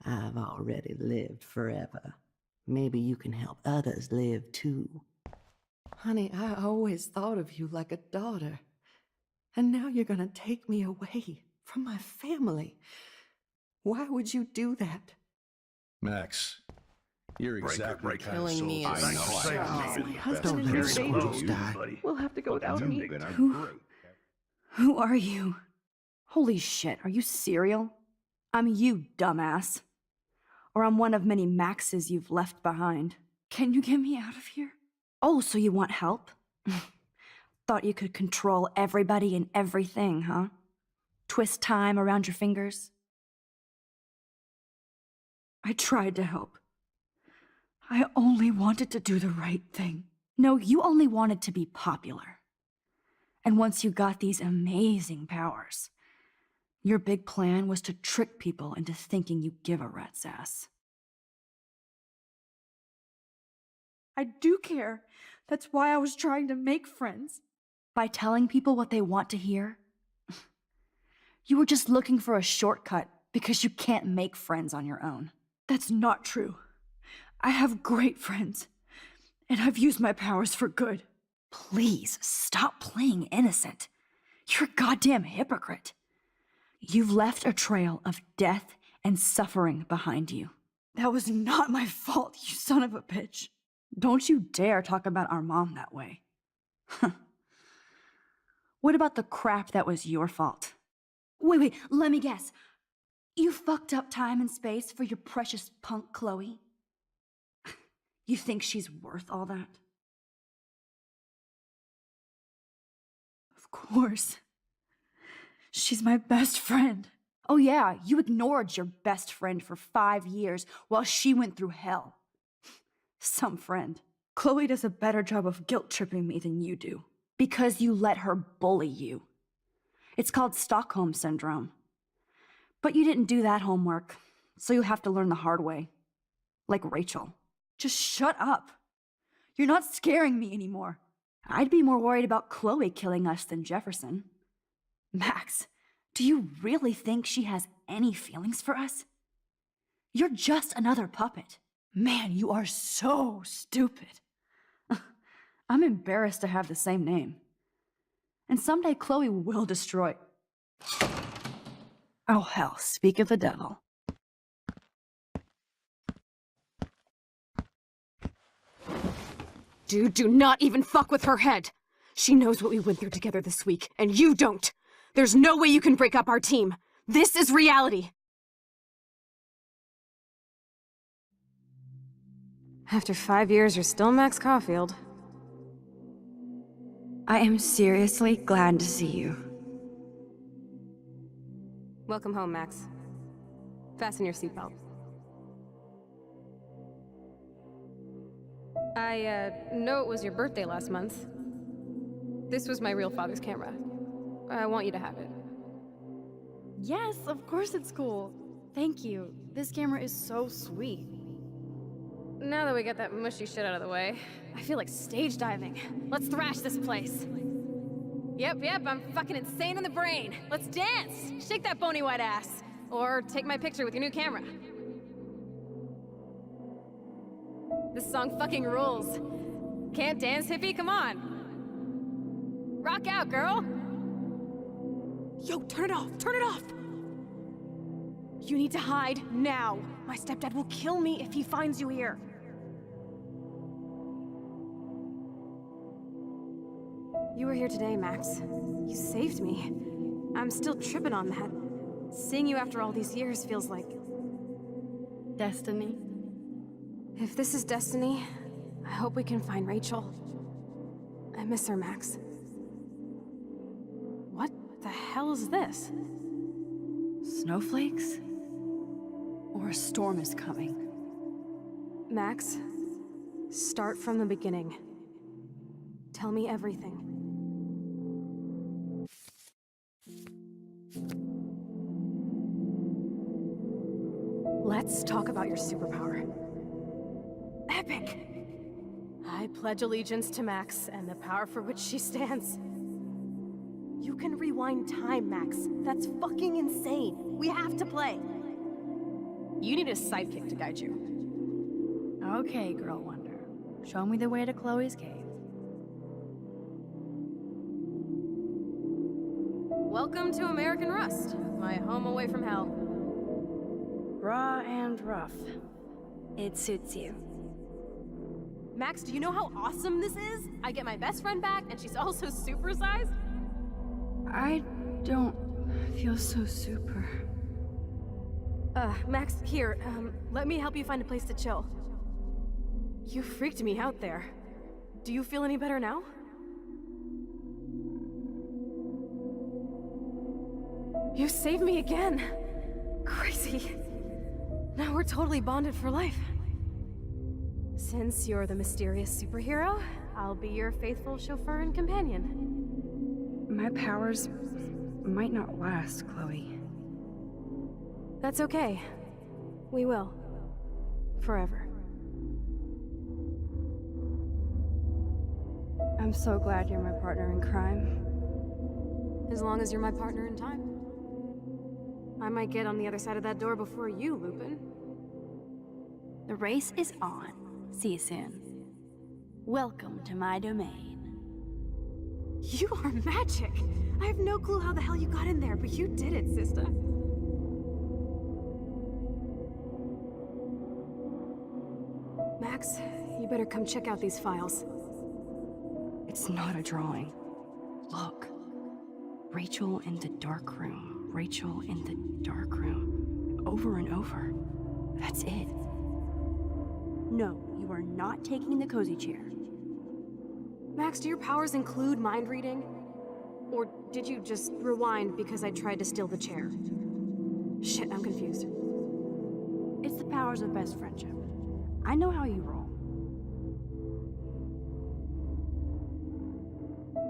I've already lived forever. Maybe you can help others live too. Honey, I always thought of you like a daughter. And now you're gonna take me away from my family. Why would you do that? Max, you're exactly right. Killing me is My husband and your baby. We'll have to go without me. Who are you? Holy shit, are you serial? I'm you, dumbass. Or I'm one of many Maxes you've left behind. Can you get me out of here? Oh, so you want help? Thought you could control everybody and everything, huh? Twist time around your fingers? I tried to help. I only wanted to do the right thing. No, you only wanted to be popular. And once you got these amazing powers, your big plan was to trick people into thinking you give a rat's ass. I do care. That's why I was trying to make friends. By telling people what they want to hear, you were just looking for a shortcut because you can't make friends on your own. That's not true. I have great friends, and I've used my powers for good. Please, stop playing innocent. You're a goddamn hypocrite. You've left a trail of death and suffering behind you. That was not my fault, you son of a bitch. Don't you dare talk about our mom that way. What about the crap that was your fault? Wait, let me guess. You fucked up time and space for your precious punk Chloe? You think she's worth all that? Of course. She's my best friend. Oh yeah, you ignored your best friend for 5 years while she went through hell. Some friend. Chloe does a better job of guilt-tripping me than you do. Because you let her bully you. It's called Stockholm Syndrome. But you didn't do that homework, so you'll have to learn the hard way. Like Rachel. Just shut up. You're not scaring me anymore. I'd be more worried about Chloe killing us than Jefferson. Max, do you really think she has any feelings for us? You're just another puppet. Man, you are so stupid. I'm embarrassed to have the same name. And someday Chloe will destroy... Oh hell, speak of the devil. Dude, do not even fuck with her head. She knows what we went through together this week, and you don't. There's no way you can break up our team. This is reality. After 5 years, you're still Max Caulfield. I am seriously glad to see you. Welcome home, Max. Fasten your seatbelt. I know it was your birthday last month. This was my real father's camera. I want you to have it. Yes, of course it's cool. Thank you. This camera is so sweet. Now that we got that mushy shit out of the way, I feel like stage diving. Let's thrash this place. Yep, I'm fucking insane in the brain. Let's dance! Shake that bony white ass. Or take my picture with your new camera. This song fucking rules. Can't dance, hippie? Come on. Rock out, girl! Yo, turn it off! Turn it off! You need to hide now. My stepdad will kill me if he finds you here. You were here today, Max. You saved me. I'm still tripping on that. Seeing you after all these years feels like... Destiny. If this is destiny, I hope we can find Rachel. I miss her, Max. What the hell is this? Snowflakes? Or a storm is coming? Max, start from the beginning. Tell me everything. Let's talk about your superpower. Epic! I pledge allegiance to Max and the power for which she stands. You can rewind time, Max. That's fucking insane. We have to play. You need a sidekick to guide you. Okay, Girl Wonder. Show me the way to Chloe's cave. Welcome to American Rust, my home away from hell. Raw and rough. It suits you. Max, do you know how awesome this is? I get my best friend back, and she's also supersized. I don't feel so super. Max, here, let me help you find a place to chill. You freaked me out there. Do you feel any better now? You saved me again. Crazy. Now we're totally bonded for life. Since you're the mysterious superhero, I'll be your faithful chauffeur and companion. My powers might not last, Chloe. That's okay. We will. Forever. I'm so glad you're my partner in crime. As long as you're my partner in time. I might get on the other side of that door before you, Lupin. The race is on. See you soon. Welcome to my domain. You are magic! I have no clue how the hell you got in there, but you did it, sister. Max, you better come check out these files. It's not a drawing. Look. Rachel in the dark room. Rachel in the dark room. Over and over. That's it. No, you are not taking the cozy chair. Max, do your powers include mind reading? Or did you just rewind because I tried to steal the chair? Shit, I'm confused. It's the powers of best friendship. I know how you roll.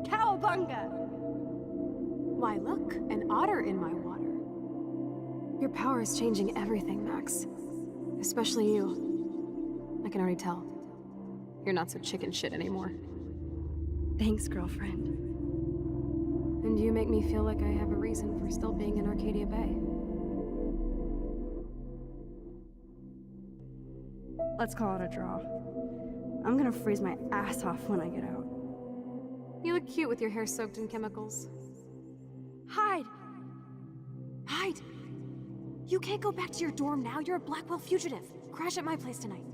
Cowabunga! Why, look, an otter in my water. Your power is changing everything, Max. Especially you. I can already tell. You're not so chicken shit anymore. Thanks, girlfriend. And you make me feel like I have a reason for still being in Arcadia Bay. Let's call it a draw. I'm gonna freeze my ass off when I get out. You look cute with your hair soaked in chemicals. Hide! Hide! You can't go back to your dorm now. You're a Blackwell fugitive. Crash at my place tonight.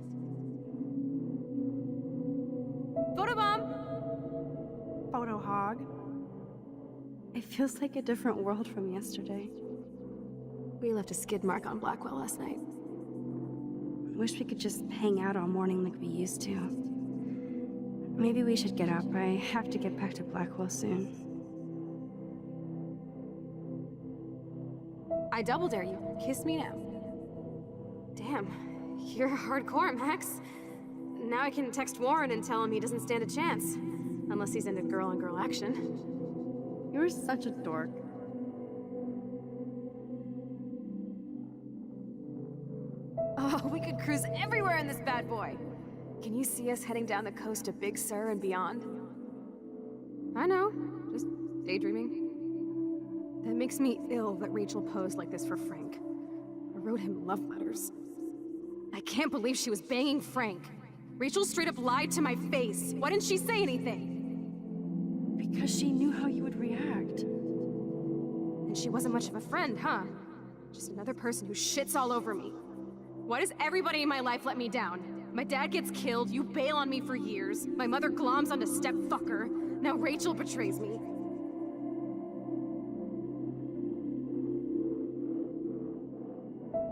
Photobomb! Photo hog. It feels like a different world from yesterday. We left a skid mark on Blackwell last night. Wish we could just hang out all morning like we used to. Maybe we should get up. I have to get back to Blackwell soon. I double dare you. Kiss me now. Damn, you're hardcore, Max. Now I can text Warren and tell him he doesn't stand a chance. Unless he's into girl-on-girl action. You're such a dork. Oh, we could cruise everywhere in this bad boy. Can you see us heading down the coast to Big Sur and beyond? I know, just daydreaming. That makes me ill that Rachel posed like this for Frank. I wrote him love letters. I can't believe she was banging Frank. Rachel straight up lied to my face. Why didn't she say anything? Because she knew how you would react. And she wasn't much of a friend, huh? Just another person who shits all over me. Why does everybody in my life let me down? My dad gets killed, you bail on me for years, my mother gloms onto stepfucker, now Rachel betrays me.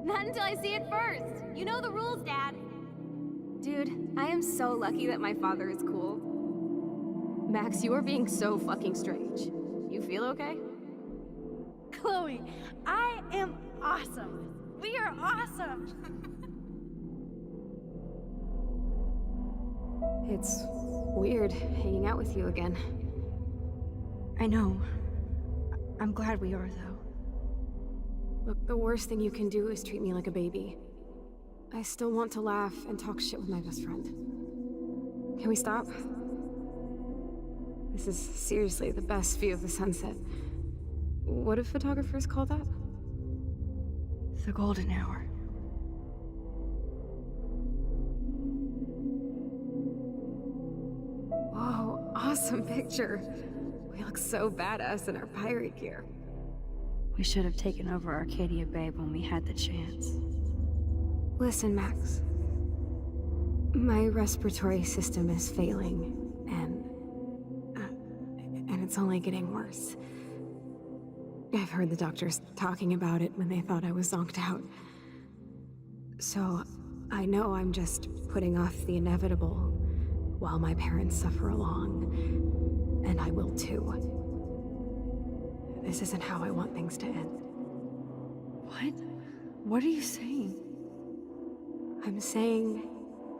Not until I see it first. You know the rules, Dad. Dude, I am so lucky that my father is cool. Max, you are being so fucking strange. You feel okay? Chloe, I am awesome. We are awesome. It's weird hanging out with you again. I know. I'm glad we are, though. Look, the worst thing you can do is treat me like a baby. I still want to laugh and talk shit with my best friend. Can we stop? This is seriously the best view of the sunset. What do photographers call that? The golden hour. Whoa, awesome picture. We look so badass in our pirate gear. We should have taken over Arcadia Bay when we had the chance. Listen, Max. My respiratory system is failing, and it's only getting worse. I've heard the doctors talking about it when they thought I was zonked out. So, I know I'm just putting off the inevitable while my parents suffer along, and I will too. This isn't how I want things to end. What? What are you saying? I'm saying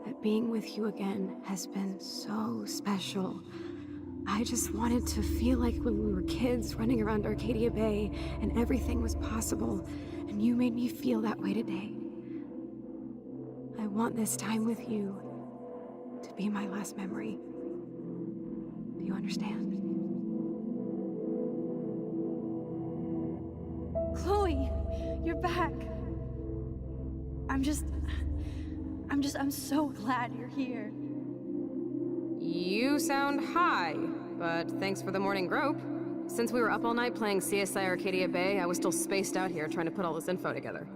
that being with you again has been so special. I just wanted to feel like when we were kids running around Arcadia Bay and everything was possible, and you made me feel that way today. I want this time with you to be my last memory. Do you understand? Chloe, you're back. I'm so glad you're here. You sound high, but thanks for the morning grope. Since we were up all night playing CSI Arcadia Bay, I was still spaced out here trying to put all this info together.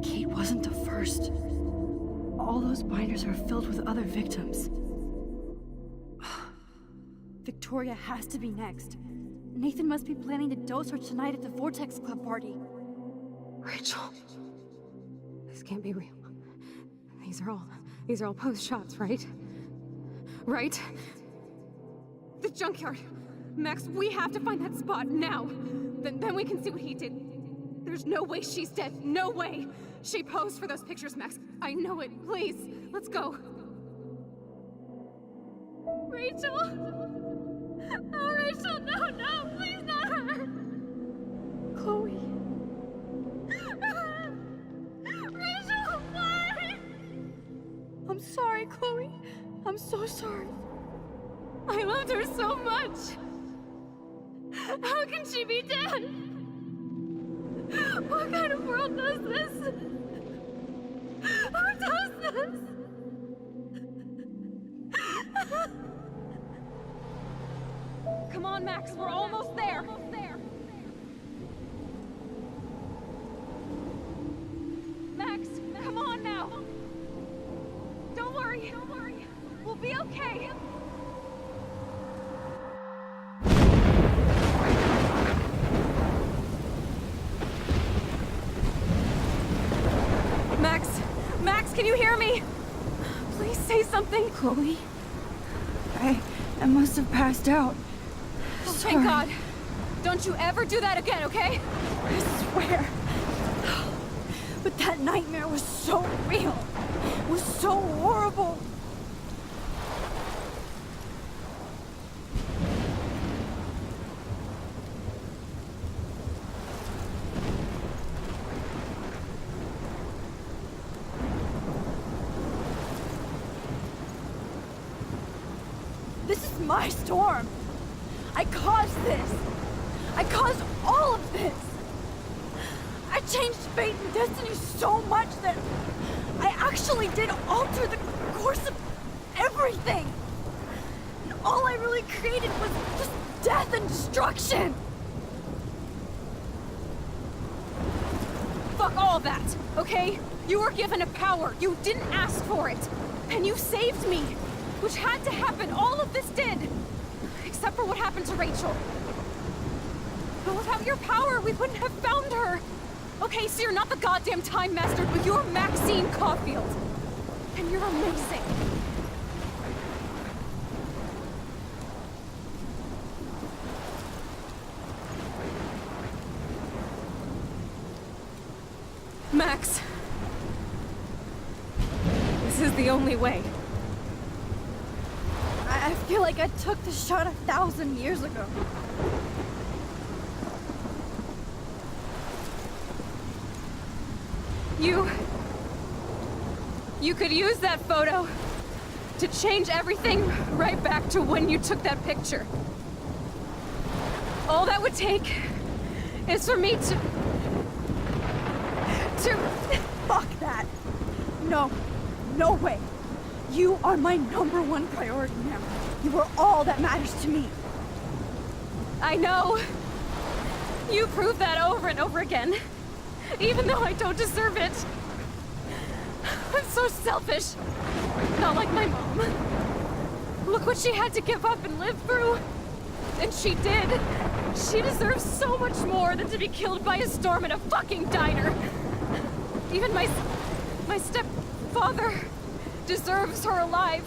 Kate wasn't the first. All those binders are filled with other victims. Victoria has to be next. Nathan must be planning to dose her tonight at the Vortex Club party. Rachel. This can't be real. These are all post shots, right? Right? The junkyard. Max, we have to find that spot now. Then we can see what he did. There's no way she's dead. No way. She posed for those pictures, Max. I know it. Please, let's go. Rachel? Oh, Rachel, no, please not her. Chloe. Rachel, why? I'm sorry, Chloe. I'm so sorry. I loved her so much. How can she be dead? What kind of world does this? Who does this? Come on, Max, we're almost there. Max, come on now. Don't worry. We'll be okay. Max, can you hear me? Please say something. Chloe? I must have passed out. Oh, Sorry. thank God. Don't you ever do that again, okay? I swear. But that nightmare was so real. It was so horrible. This is my storm. I caused this. I caused all of this. I changed fate and destiny so much that I actually did alter the course of everything. And all I really created was just death and destruction. Fuck all that, okay? You were given a power. You didn't ask for it. And you saved me, which had to happen. All of this did. Except for what happened to Rachel. But without your power, we wouldn't have found her. Okay, so you're not the goddamn Time Master, but you're Maxine Caulfield. And you're amazing. Max. This is the only way. I feel like I took the shot 1,000 years ago. You could use that photo to change everything right back to when you took that picture. All that would take is for me to... Fuck that. No way. You are my #1 priority now. You are all that matters to me. I know. You prove that over and over again. Even though I don't deserve it. I'm so selfish. Not like my mom. Look what she had to give up and live through. And she did. She deserves so much more than to be killed by a storm in a fucking diner. Even my stepfather deserves her alive.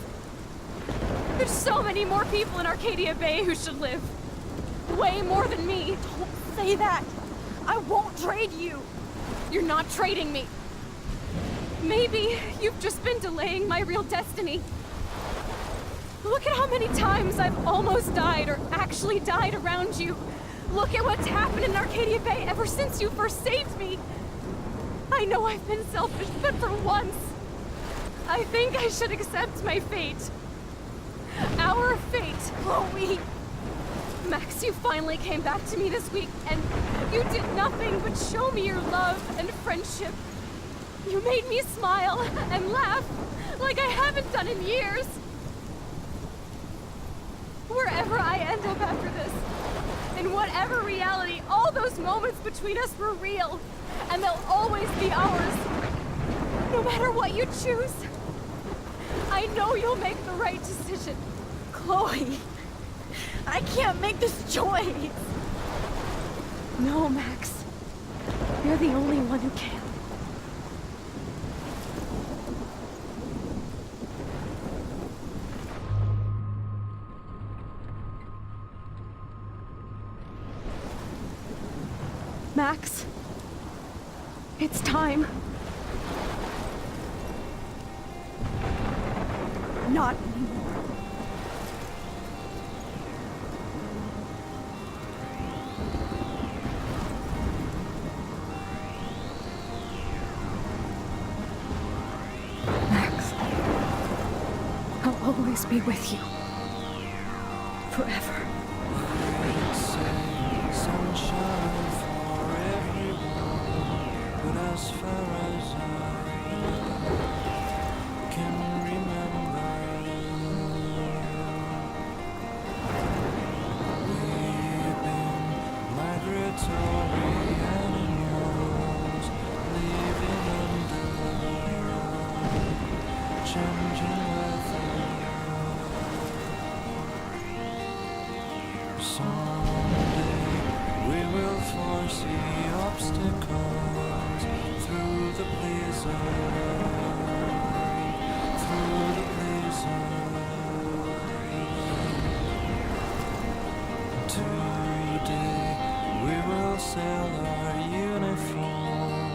There's so many more people in Arcadia Bay who should live. Way more than me. Don't say that. I won't trade you. You're not trading me. Maybe you've just been delaying my real destiny. Look at how many times I've almost died or actually died around you. Look at what's happened in Arcadia Bay ever since you first saved me. I know I've been selfish, but for once, I think I should accept my fate. Our fate, Chloe. Max, you finally came back to me this week, and you did nothing but show me your love and friendship. You made me smile and laugh like I haven't done in years. Wherever I end up after this, in whatever reality, all those moments between us were real, and they'll always be ours. No matter what you choose, I know you'll make the right decision. Chloe, I can't make this choice. No, Max. You're the only one who can. Max, it's time. Not anymore. Max, I'll always be with you. Forever. As far as I can remember, we've been migratory animals, living under changing weather. Someday we will foresee obstacles through the blizzard, through the blizzard. Today we will sell our uniform,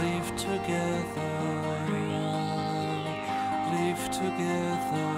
live together, live together.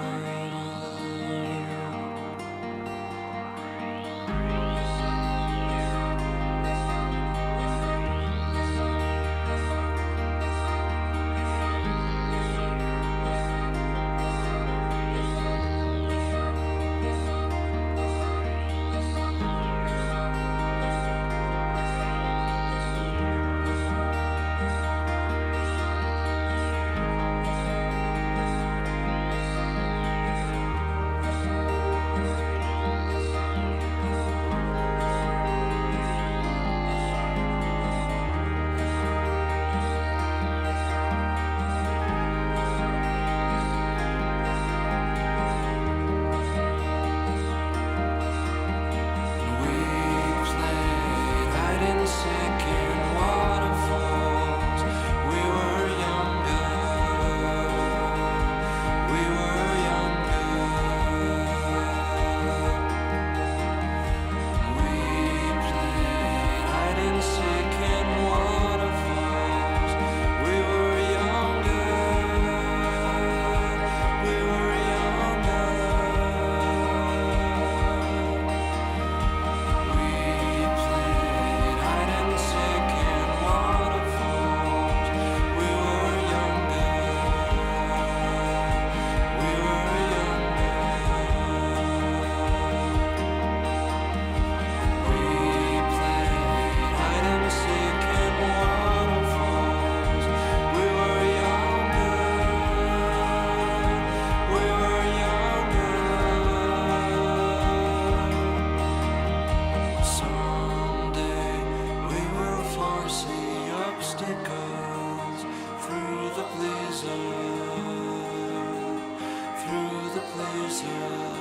Through the blizzard.